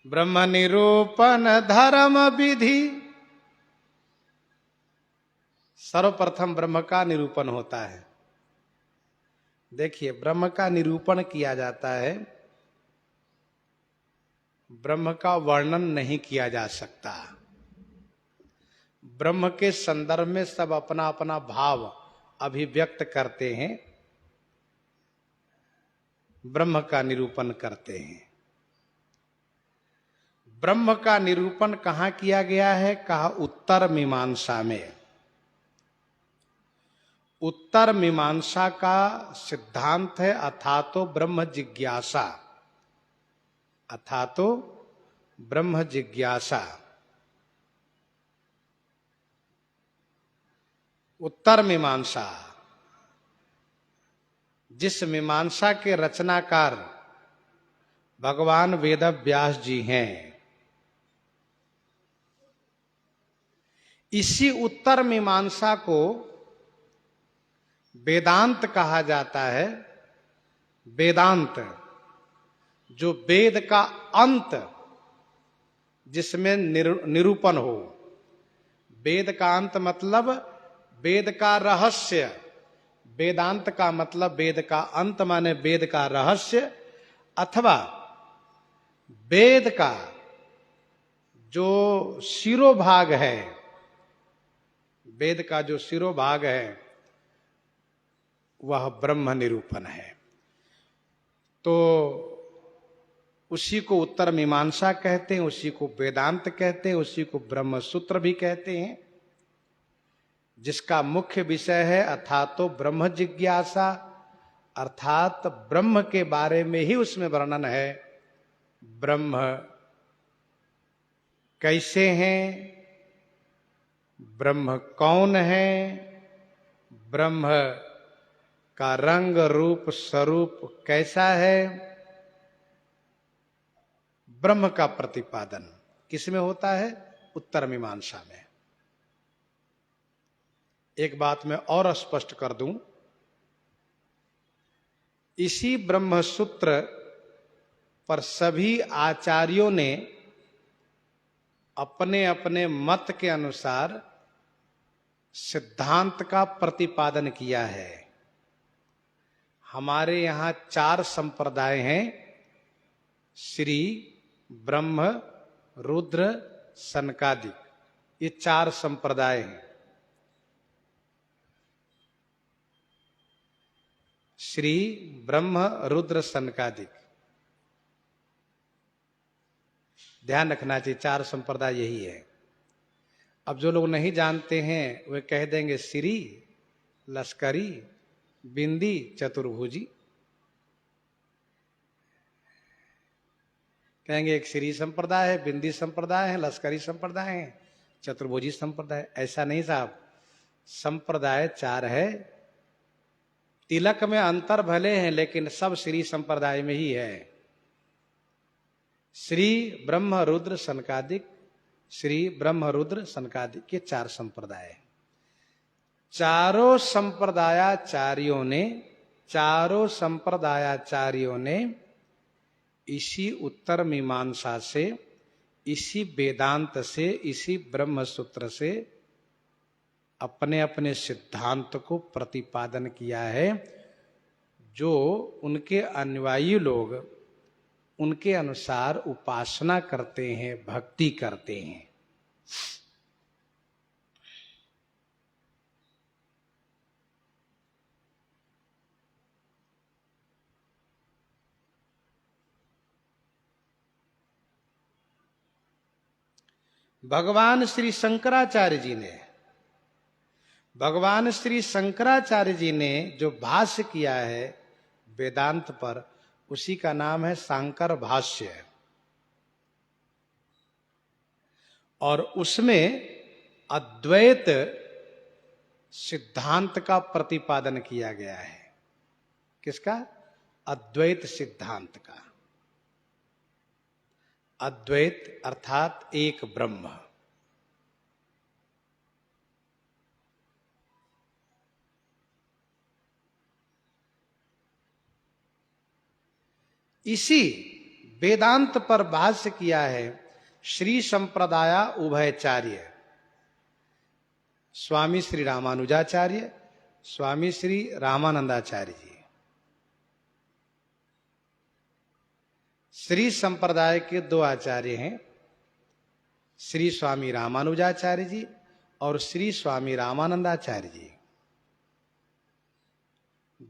ब्रह्म निरूपण धर्म विधि, सर्वप्रथम ब्रह्म का निरूपण होता है। देखिए, ब्रह्म का निरूपण किया जाता है, ब्रह्म का वर्णन नहीं किया जा सकता। ब्रह्म के संदर्भ में सब अपना अपना भाव अभिव्यक्त करते हैं, ब्रह्म का निरूपण करते हैं। ब्रह्म का निरूपण कहाँ किया गया है? कहा उत्तर मीमांसा में। उत्तर मीमांसा का सिद्धांत है अथातो ब्रह्म जिज्ञासा, अथातो ब्रह्म जिज्ञासा। उत्तर मीमांसा, जिस मीमांसा के रचनाकार भगवान वेद व्यास जी हैं, इसी उत्तर मीमांसा को वेदांत कहा जाता है। वेदांत जो वेद का अंत, जिसमें निरूपण हो। वेद का अंत मतलब वेद का रहस्य, वेदांत का मतलब वेद का अंत माने वेद का रहस्य, अथवा वेद का जो शिरोभाग है, वेद का जो शिरोभाग है वह ब्रह्म निरूपण है। तो उसी को उत्तर मीमांसा कहते हैं, उसी को वेदांत कहते हैं, उसी को ब्रह्म सूत्र भी कहते हैं, जिसका मुख्य विषय है अथातो ब्रह्म जिज्ञासा, अर्थात ब्रह्म के बारे में ही उसमें वर्णन है। ब्रह्म कैसे हैं, ब्रह्म कौन है, ब्रह्म का रंग रूप स्वरूप कैसा है। ब्रह्म का प्रतिपादन किसमें होता है? उत्तर मीमांसा में। एक बात मैं और स्पष्ट कर दूं, इसी ब्रह्म सूत्र पर सभी आचार्यों ने अपने अपने मत के अनुसार सिद्धांत का प्रतिपादन किया है। हमारे यहां 4 संप्रदाय हैं, श्री, ब्रह्म, रुद्र, सनकादिक, ये 4 संप्रदाय हैं। श्री, ब्रह्म, रुद्र, सनकादिक, ध्यान रखना चाहिए, 4 संप्रदाय यही है। अब जो लोग नहीं जानते हैं वे कह देंगे श्री, लश्करी, बिंदी, चतुर्भुजी। कहेंगे एक श्री संप्रदाय है, बिंदी संप्रदाय है, लश्करी संप्रदाय है, चतुर्भुजी संप्रदाय। ऐसा नहीं साहब, संप्रदाय 4 है। तिलक में अंतर भले हैं लेकिन सब श्री संप्रदाय में ही है। श्री, ब्रह्म, रुद्र, सनकादिक, श्री, ब्रह्म, रुद्र, सनकादिक, के 4 संप्रदाय हैं। चारों संप्रदायाचार्यों ने इसी उत्तर मीमांसा से, इसी वेदांत से, इसी ब्रह्म सूत्र से अपने अपने सिद्धांत को प्रतिपादन किया है। जो उनके अनुयायी लोग उनके अनुसार उपासना करते हैं, भक्ति करते हैं। भगवान श्री शंकराचार्य जी ने जो भाष्य किया है वेदांत पर, उसी का नाम है शांकर भाष्य। और उसमें अद्वैत सिद्धांत का प्रतिपादन किया गया है। किसका? अद्वैत सिद्धांत का। अद्वैत अर्थात एक ब्रह्म। इसी वेदांत पर भाष्य किया है श्री संप्रदाय उभयचार्य, स्वामी श्री रामानुजाचार्य, स्वामी श्री रामानंदाचार्य जी। श्री संप्रदाय के 2 आचार्य हैं, श्री स्वामी रामानुजाचार्य जी और श्री स्वामी रामानंदाचार्य जी।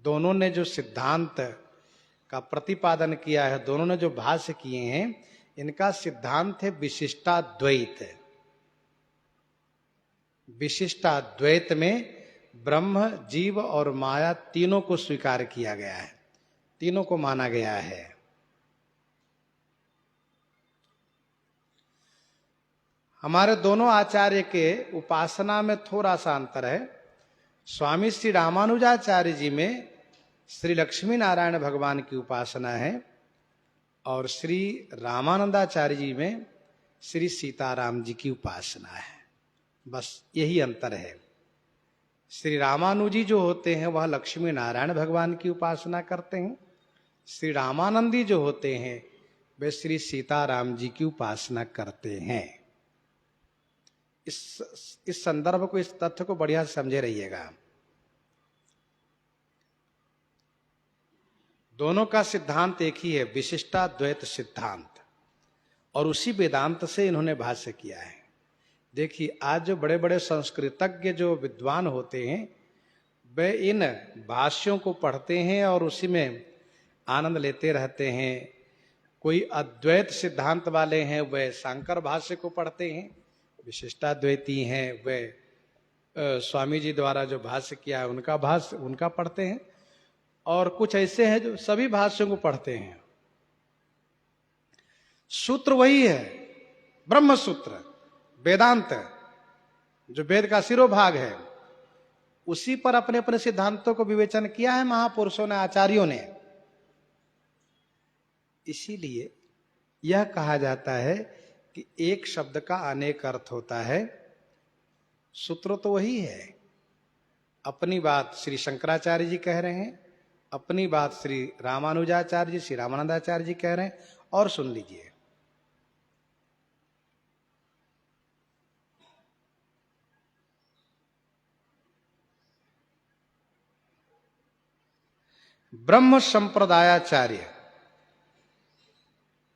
दोनों ने जो सिद्धांत का प्रतिपादन किया है, दोनों ने जो भाष्य किए हैं, इनका सिद्धांत है विशिष्टाद्वैत। विशिष्टाद्वैत में ब्रह्म, जीव और माया तीनों को स्वीकार किया गया है, तीनों को माना गया है। हमारे दोनों आचार्य के उपासना में थोड़ा सा अंतर है। स्वामी श्री रामानुजाचार्य जी में श्री लक्ष्मी नारायण भगवान की उपासना है और श्री रामानंदाचार्य जी में श्री सीताराम जी की उपासना है। बस यही अंतर है। श्री रामानुजी जो होते हैं वह लक्ष्मी नारायण भगवान की उपासना करते हैं। श्री रामानंदी जो होते हैं वे श्री सीताराम जी की उपासना करते हैं। इस संदर्भ को, इस तथ्य को बढ़िया से समझे रहिएगा। दोनों का सिद्धांत एक ही है, विशिष्टाद्वैत सिद्धांत, और उसी वेदांत से इन्होंने भाष्य किया है। देखिए आज जो बड़े बड़े संस्कृतज्ञ जो विद्वान होते हैं वे इन भाष्यों को पढ़ते हैं और उसी में आनंद लेते रहते हैं। कोई अद्वैत सिद्धांत वाले हैं, वे शंकर भाष्य को पढ़ते हैं। विशिष्टाद्वैती हैं, वे स्वामी जी द्वारा जो भाष्य किया है उनका भाष्य उनका पढ़ते हैं। और कुछ ऐसे हैं जो सभी भाष्यों को पढ़ते हैं। सूत्र वही है, ब्रह्म सूत्र, वेदांत, जो वेद का शिरोभाग है, उसी पर अपने अपने सिद्धांतों को विवेचन किया है महापुरुषों ने, आचार्यों ने। इसीलिए यह कहा जाता है कि एक शब्द का अनेक अर्थ होता है। सूत्र तो वही है। अपनी बात श्री शंकराचार्य जी कह रहे हैं, अपनी बात श्री रामानुजाचार्य जी, श्री रामानंदाचार्य जी कह रहे हैं। और सुन लीजिए, ब्रह्म संप्रदायाचार्य,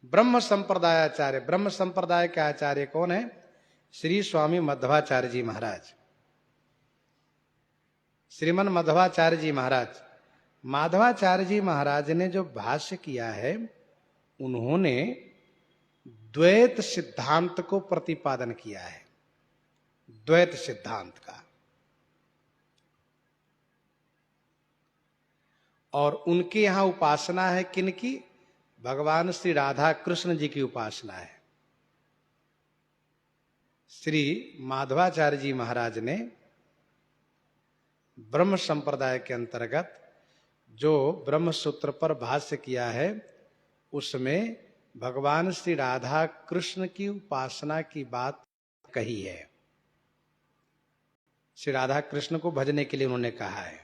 ब्रह्म संप्रदायाचार्य, ब्रह्म संप्रदाय के आचार्य कौन है? श्री स्वामी मध्वाचार्य जी महाराज, श्रीमन मध्वाचार्य जी महाराज। माधवाचार्य जी महाराज ने जो भाष्य किया है, उन्होंने द्वैत सिद्धांत को प्रतिपादन किया है, द्वैत सिद्धांत का। और उनके यहां उपासना है किनकी? भगवान श्री राधा कृष्ण जी की उपासना है। श्री माधवाचार्य जी महाराज ने ब्रह्म संप्रदाय के अंतर्गत जो ब्रह्म सूत्र पर भाष्य किया है, उसमें भगवान श्री राधा कृष्ण की उपासना की बात कही है। श्री राधा कृष्ण को भजने के लिए उन्होंने कहा है।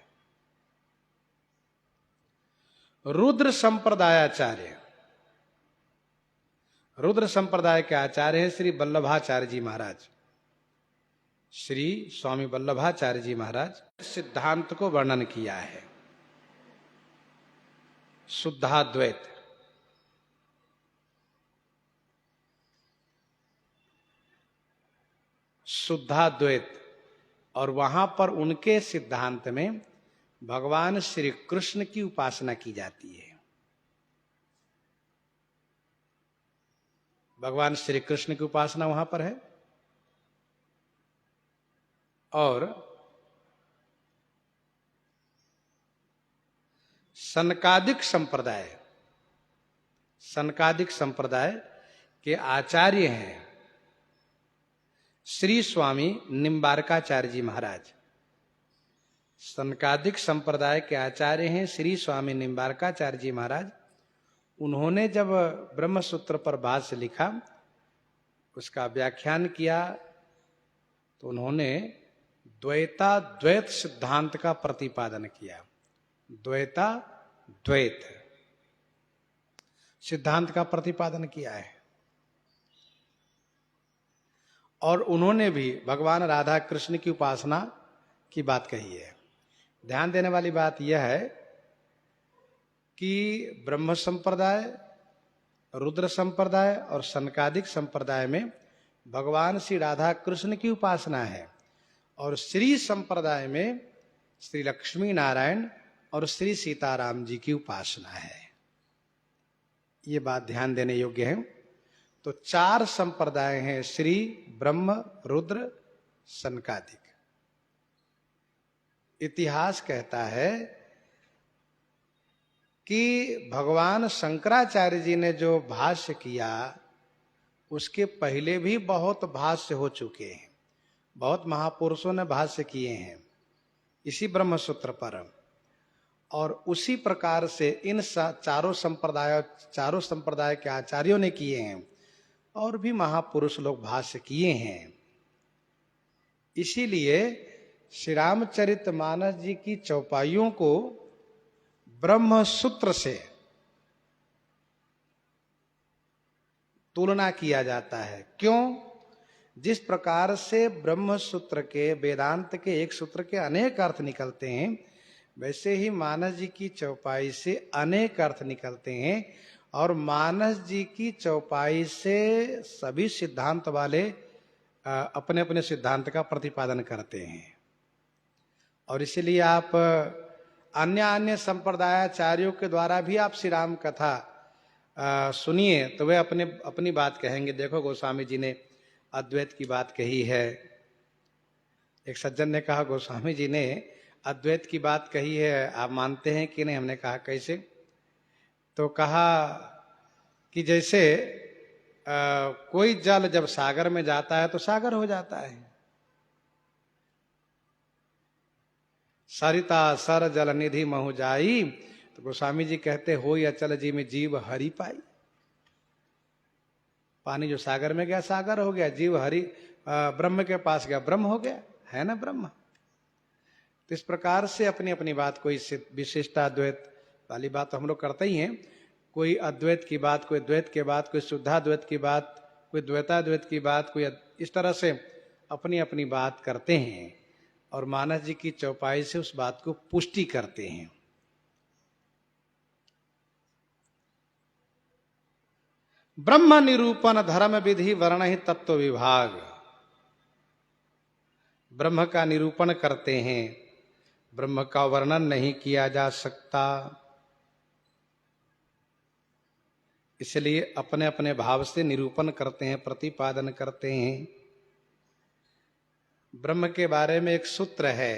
रुद्र संप्रदायाचार्य, रुद्र संप्रदाय के आचार्य हैं श्री वल्लभाचार्य जी महाराज, श्री स्वामी वल्लभाचार्य जी महाराज। सिद्धांत को वर्णन किया है, शुद्धाद्वैत। शुद्धाद्वैत। और वहां पर उनके सिद्धांत में भगवान श्री कृष्ण की उपासना की जाती है। भगवान श्री कृष्ण की उपासना वहां पर है। और सनकादिक संप्रदाय, सनकादिक संप्रदाय के आचार्य हैं श्री स्वामी निम्बारकाचार्य जी महाराज। सनकादिक संप्रदाय के आचार्य हैं श्री स्वामी निम्बारकाचार्य जी महाराज। उन्होंने जब ब्रह्म सूत्र पर भाष्य लिखा, उसका व्याख्यान किया, तो उन्होंने द्वैत सिद्धांत का प्रतिपादन किया। द्वैत सिद्धांत का प्रतिपादन किया है। और उन्होंने भी भगवान राधा कृष्ण की उपासना की बात कही है। ध्यान देने वाली बात यह है कि ब्रह्म संप्रदाय, रुद्र संप्रदाय और सनकादिक संप्रदाय में भगवान श्री राधा कृष्ण की उपासना है, और श्री संप्रदाय में श्री लक्ष्मी नारायण और श्री सीताराम जी की उपासना है। ये बात ध्यान देने योग्य है। तो 4 संप्रदाय हैं, श्री, ब्रह्म, रुद्र, सनकादिक। इतिहास कहता है कि भगवान शंकराचार्य जी ने जो भाष्य किया, उसके पहले भी बहुत भाष्य हो चुके हैं। बहुत महापुरुषों ने भाष्य किए हैं इसी ब्रह्म सूत्र पर। और उसी प्रकार से इन चारों संप्रदाय के आचार्यों ने किए हैं, और भी महापुरुष लोग भाष्य किए हैं। इसीलिए श्री रामचरितमानस जी की चौपाइयों को ब्रह्म सूत्र से तुलना किया जाता है। क्यों? जिस प्रकार से ब्रह्म सूत्र के, वेदांत के एक सूत्र के अनेक अर्थ निकलते हैं, वैसे ही मानस जी की चौपाई से अनेक अर्थ निकलते हैं। और मानस जी की चौपाई से सभी सिद्धांत वाले अपने अपने सिद्धांत का प्रतिपादन करते हैं। और इसीलिए आप अन्य अन्य संप्रदायाचार्यों के द्वारा भी आप श्री राम कथा सुनिए तो वे अपनी बात कहेंगे। देखो गोस्वामी जी ने अद्वैत की बात कही है। एक सज्जन ने कहा गोस्वामी जी ने अद्वैत की बात कही है, आप मानते हैं कि नहीं? हमने कहा कैसे? तो कहा कि जैसे कोई जल जब सागर में जाता है तो सागर हो जाता है। सरिता सर जल निधि महु जाई, तो गोस्वामी जी कहते होई अचल जी में जीव हरि पाई। पानी जो सागर में गया सागर हो गया, जीव हरि ब्रह्म के पास गया ब्रह्म हो गया, है ना ब्रह्म। तो इस प्रकार से अपनी अपनी बात, कोई विशिष्टाद्वैत वाली बात तो हम लोग करते ही हैं, कोई अद्वैत की बात, कोई द्वैत की बात, कोई शुद्धाद्वैत की बात, कोई द्वैताद्वैत की बात, कोई इस तरह से अपनी अपनी बात करते हैं और मानस जी की चौपाई से उस बात को पुष्टि करते हैं। ब्रह्म निरूपण धर्म विधि वर्ण ही तत्व विभाग, ब्रह्म का निरूपण करते हैं, ब्रह्म का वर्णन नहीं किया जा सकता, इसलिए अपने अपने भाव से निरूपण करते हैं, प्रतिपादन करते हैं। ब्रह्म के बारे में एक सूत्र है,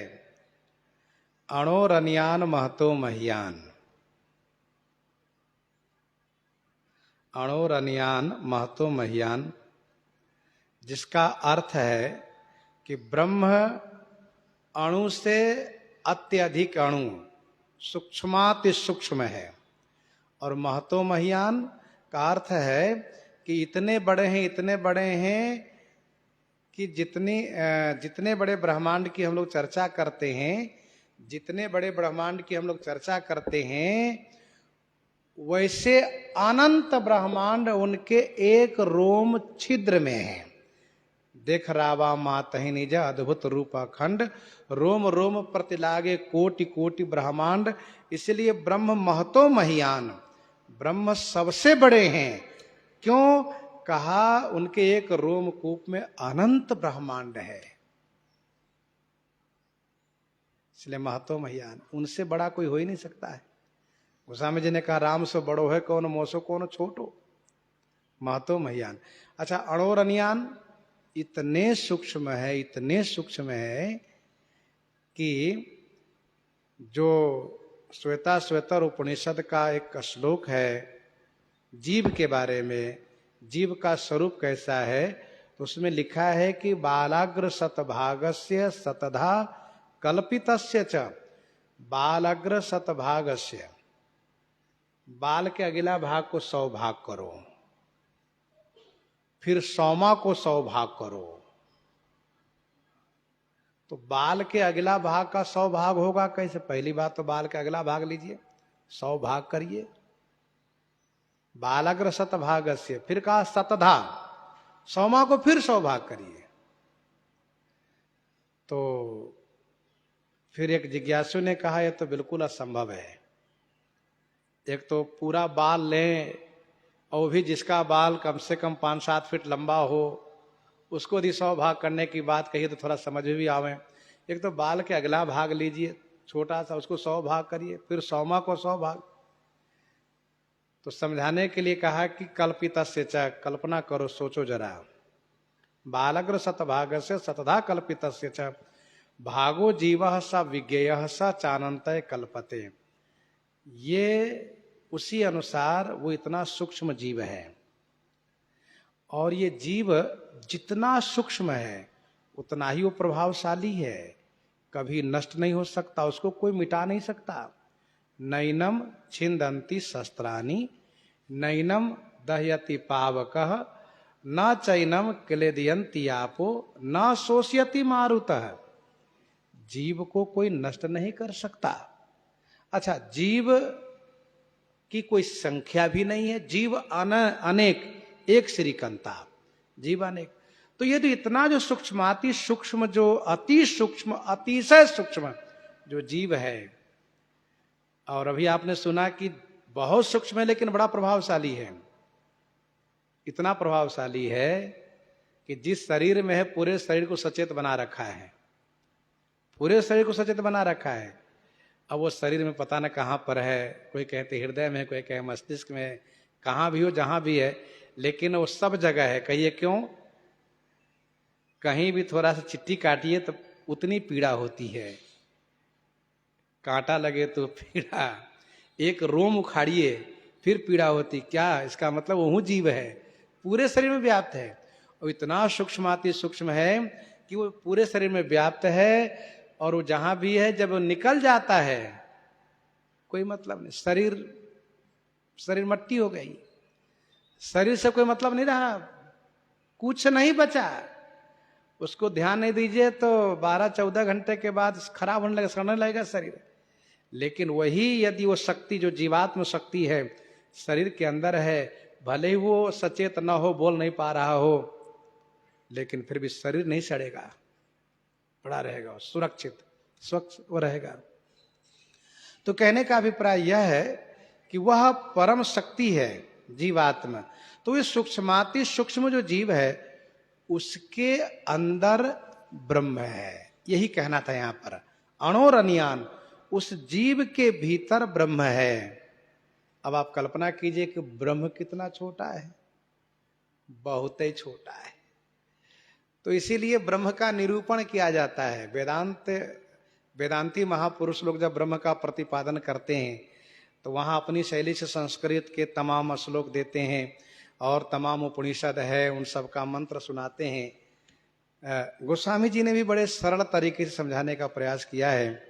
अणोरन्यान महतो मह्यान। अणोरन्यान महतो मह्यान, जिसका अर्थ है कि ब्रह्म अणु से अत्यधिक अणु, सूक्ष्माति सूक्ष्म है। और महतो मह्यान का अर्थ है कि इतने बड़े हैं, इतने बड़े हैं कि जितने बड़े ब्रह्मांड की हम लोग चर्चा करते हैं, जितने बड़े ब्रह्मांड की हम लोग चर्चा करते हैं, वैसे अनंत ब्रह्मांड उनके एक रोम छिद्र में है। देख रावा मातहि निज अद्भुत रूप अखंड, रोम रोम प्रति लागे कोटि कोटि ब्रह्मांड। इसलिए ब्रह्म महतो मह्यान, ब्रह्म सबसे बड़े हैं। क्यों कहा? उनके एक रोमकूप में अनंत ब्रह्मांड है, इसलिए महतो मह्यान, उनसे बड़ा कोई हो ही नहीं सकता है। गोस्वामी जी ने कहा राम सो बड़ो है कौन, मोसो कौन छोटो, महतो मह्यान। अच्छा, अणोरन्यान इतने सूक्ष्म है, इतने सूक्ष्म है कि जो श्वेताश्वतर उपनिषद का एक श्लोक है जीव के बारे में, जीव का स्वरूप कैसा है, तो उसमें लिखा है कि बालाग्र शतभागस्य शतधा कल्पितस्य च, बालाग्र शतभागस्य, बाल के अगला भाग को 100 भाग करो, फिर 100वां को 100 भाग करो, तो बाल के अगला भाग का 100 भाग होगा कैसे? पहली बात तो बाल का अगला भाग लीजिए, 100 भाग करिए, बालाग्र शतभागस्य, फिर कहा शतधा, 100वां को फिर 100 भाग करिए। तो फिर एक जिज्ञासु ने कहा यह तो बिल्कुल असंभव है। एक तो पूरा बाल लें और भी जिसका बाल कम से कम 5-7 फीट लंबा हो, उसको यदि 100 भाग करने की बात कही तो थोड़ा समझ में भी आवे। एक तो बाल के अगला भाग लीजिए छोटा सा, उसको 100 भाग करिए, फिर 100वां को 100 भाग। तो समझाने के लिए कहा कि कल्पितस्य च, कल्पना करो, सोचो जरा, बालाग्र शतभागस्य शतधा कल्पितस्य च, भागो जीवः स विज्ञेयः स चानन्तय कल्पते। ये उसी अनुसार वो इतना सूक्ष्म जीव है, और ये जीव जितना सूक्ष्म है उतना ही वो प्रभावशाली है, कभी नष्ट नहीं हो सकता, उसको कोई मिटा नहीं सकता। नैनम छिंदन्ति शस्त्राणि, नैनम दह्यति पावकः, न चैनम क्लेदयन्ति आपो, न शोषयति मारुतः। जीव को कोई नष्ट नहीं कर सकता। अच्छा, जीव की कोई संख्या भी नहीं है, जीव अनेक, एक श्रीकंता, जीव अनेक। तो ये तो इतना जो सूक्ष्माति सूक्ष्म, जो अति सूक्ष्म, अतिशय सूक्ष्म जो जीव है, और अभी आपने सुना कि बहुत सूक्ष्म है लेकिन बड़ा प्रभावशाली है। इतना प्रभावशाली है कि जिस शरीर में है पूरे शरीर को सचेत बना रखा है, पूरे शरीर को सचेत बना रखा है। अब वो शरीर में पता न कहाँ पर है, कोई कहते हृदय में, कोई कहे मस्तिष्क में, कहाँ भी हो जहां भी है, लेकिन वो सब जगह है। कहिए क्यों? कहीं भी थोड़ा सा चिट्ठी काटिए तो उतनी पीड़ा होती है, कांटा लगे तो पीड़ा, एक रोम उखाड़िए फिर पीड़ा होती। क्या इसका मतलब? वो जीव है, पूरे शरीर में व्याप्त है, और इतना सूक्ष्माति सूक्ष्म है कि वो पूरे शरीर में व्याप्त है। और वो जहां भी है, जब वो निकल जाता है कोई मतलब नहीं। शरीर मट्टी हो गई, शरीर से कोई मतलब नहीं रहा, कुछ नहीं बचा। उसको ध्यान नहीं दीजिए तो 12-14 घंटे के बाद खराब होने लगेगा, सड़ने लगेगा शरीर। लेकिन वही यदि वो शक्ति जो जीवात्म शक्ति है शरीर के अंदर है, भले ही वो सचेत न हो, बोल नहीं पा रहा हो, लेकिन फिर भी शरीर नहीं सड़ेगा, पड़ा रहेगा, सुरक्षित स्वच्छ वो रहेगा। तो कहने का अभिप्राय यह है कि वह परम शक्ति है जीवात्मा। तो ये सूक्ष्माति सूक्ष्म जो जीव है उसके अंदर ब्रह्म है, यही कहना था यहां पर। अणोरनियान, उस जीव के भीतर ब्रह्म है। अब आप कल्पना कीजिए कि ब्रह्म कितना छोटा है, बहुत ही छोटा है। तो इसीलिए ब्रह्म का निरूपण किया जाता है। वेदांती महापुरुष लोग जब ब्रह्म का प्रतिपादन करते हैं तो वहां अपनी शैली से संस्कृत के तमाम श्लोक देते हैं और तमाम उपनिषद है उन सब का मंत्र सुनाते हैं। गोस्वामी जी ने भी बड़े सरल तरीके से समझाने का प्रयास किया है।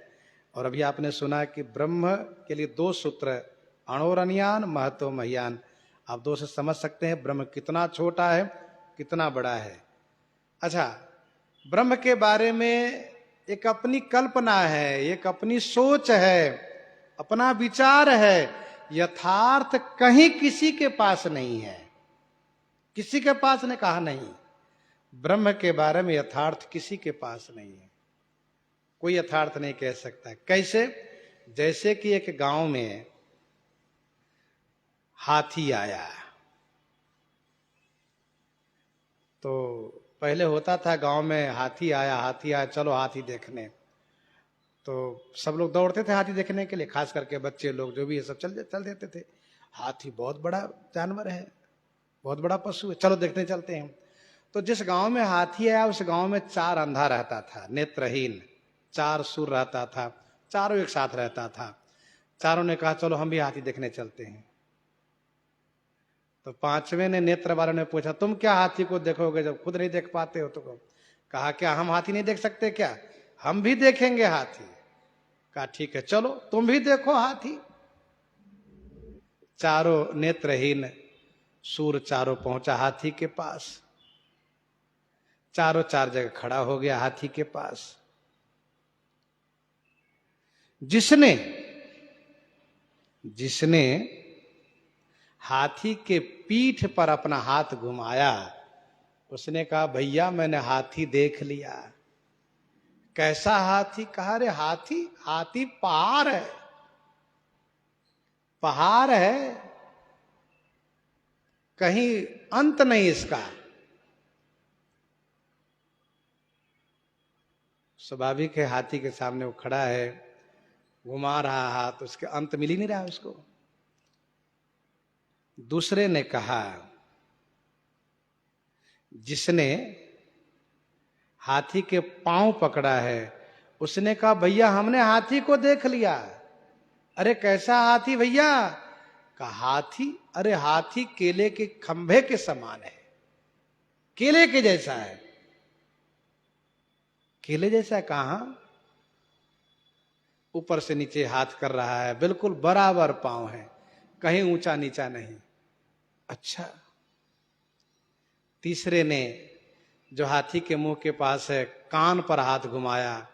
और अभी आपने सुना कि ब्रह्म के लिए 2 सूत्र, अणोरनियान महतो महियान। आप 2 से समझ सकते हैं ब्रह्म कितना छोटा है, कितना बड़ा है। अच्छा, ब्रह्म के बारे में एक अपनी कल्पना है, एक अपनी सोच है, अपना विचार है। यथार्थ कहीं किसी के पास नहीं है, किसी के पास ने कहा नहीं। ब्रह्म के बारे में यथार्थ किसी के पास नहीं है, कोई यथार्थ नहीं कह सकता। कैसे? जैसे कि एक गांव में हाथी आया, तो पहले होता था गांव में हाथी आया, चलो हाथी देखने। तो सब लोग दौड़ते थे हाथी देखने के लिए, खास करके बच्चे लोग जो भी है सब चल देते थे। हाथी बहुत बड़ा जानवर है, बहुत बड़ा पशु है, चलो देखने चलते हैं। तो जिस गांव में हाथी आया उस गांव में 4 अंधा रहता था, नेत्रहीन, 4 सुर रहता था, चारों एक साथ रहता था। चारों ने कहा चलो हम भी हाथी देखने चलते हैं। तो 5वें ने, नेत्र वालों ने पूछा तुम क्या हाथी को देखोगे जब खुद नहीं देख पाते हो? तो कहा क्या हम हाथी नहीं देख सकते क्या? हम भी देखेंगे हाथी। कहा ठीक है चलो तुम भी देखो हाथी। चारों नेत्रहीन सूर चारों पहुंचा हाथी के पास। चारों 4 जगह खड़ा हो गया हाथी के पास। जिसने हाथी के पीठ पर अपना हाथ घुमाया उसने कहा भैया मैंने हाथी देख लिया। कैसा हाथी? कहा रे हाथी पहाड़ है, पहाड़ है, कहीं अंत नहीं इसका। स्वाभाविक है, हाथी के सामने वो खड़ा है, घुमा रहा हाथ, उसके अंत मिल ही नहीं रहा उसको। दूसरे ने कहा, जिसने हाथी के पांव पकड़ा है उसने कहा भैया हमने हाथी को देख लिया। अरे कैसा हाथी भैया? कहा हाथी, अरे हाथी केले के खंभे के समान है, केले के जैसा है। केले जैसा कहां? ऊपर से नीचे हाथ कर रहा है, बिल्कुल बराबर पांव है, कहीं ऊंचा नीचा नहीं। अच्छा। तीसरे ने, जो हाथी के मुंह के पास है, कान पर हाथ घुमाया,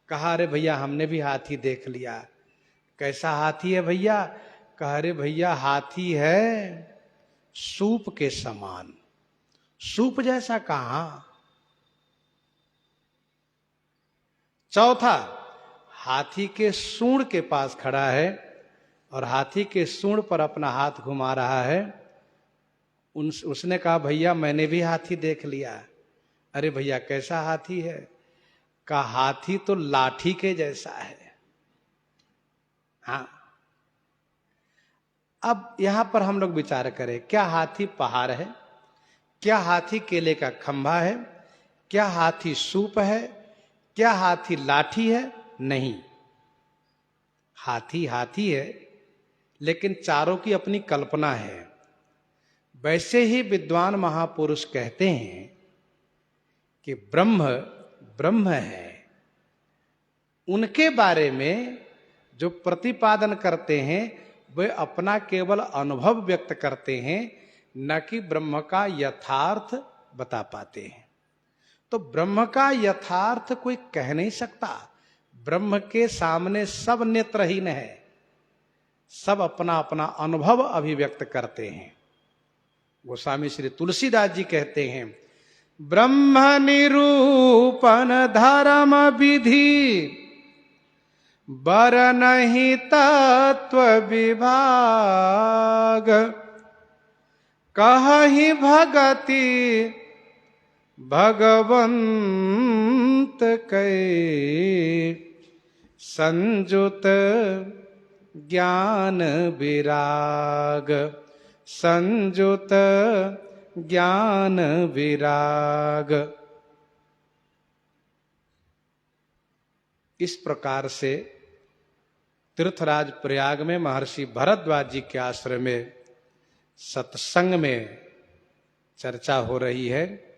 कहा अरे भैया हमने भी हाथी देख लिया। कैसा हाथी है भैया? कहा अरे भैया हाथी है सूप के समान। सूप जैसा कहां? चौथा, हाथी के सूंड के पास खड़ा है और हाथी के सूंड पर अपना हाथ घुमा रहा है। उसने कहा भैया मैंने भी हाथी देख लिया। अरे भैया कैसा हाथी है? का हाथी तो लाठी के जैसा है। हाँ, अब यहां पर हम लोग विचार करें, क्या हाथी पहाड़ है? क्या हाथी केले का खंभा है? क्या हाथी सूप है? क्या हाथी लाठी है? नहीं, हाथी हाथी है, लेकिन चारों की अपनी कल्पना है। वैसे ही विद्वान महापुरुष कहते हैं कि ब्रह्म ब्रह्म है। उनके बारे में जो प्रतिपादन करते हैं वे अपना केवल अनुभव व्यक्त करते हैं, न कि ब्रह्म का यथार्थ बता पाते हैं। तो ब्रह्म का यथार्थ कोई कह नहीं सकता। ब्रह्म के सामने सब नेत्रहीन है, सब अपना अपना अनुभव अभिव्यक्त करते हैं। गोस्वामी श्री तुलसीदास जी कहते हैं, ब्रह्म निरूपण धर्म विधि बर नहीं तत्व विभाग, कहि भगति भगवंत कै संजुत ज्ञान विराग, संजुत ज्ञान विराग। इस प्रकार से तीर्थराज प्रयाग में महर्षि भरद्वाज जी के आश्रम में सत्संग में चर्चा हो रही है,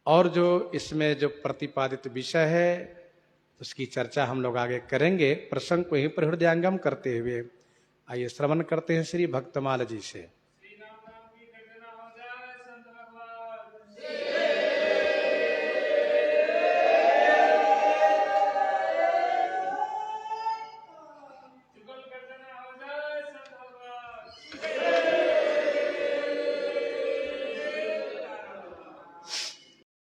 और जो इसमें जो प्रतिपादित विषय है उसकी चर्चा हम लोग आगे करेंगे। प्रसंग को यहीं पर हृदयंगम करते हुए आइए श्रवण करते हैं श्री भक्तमाल जी से।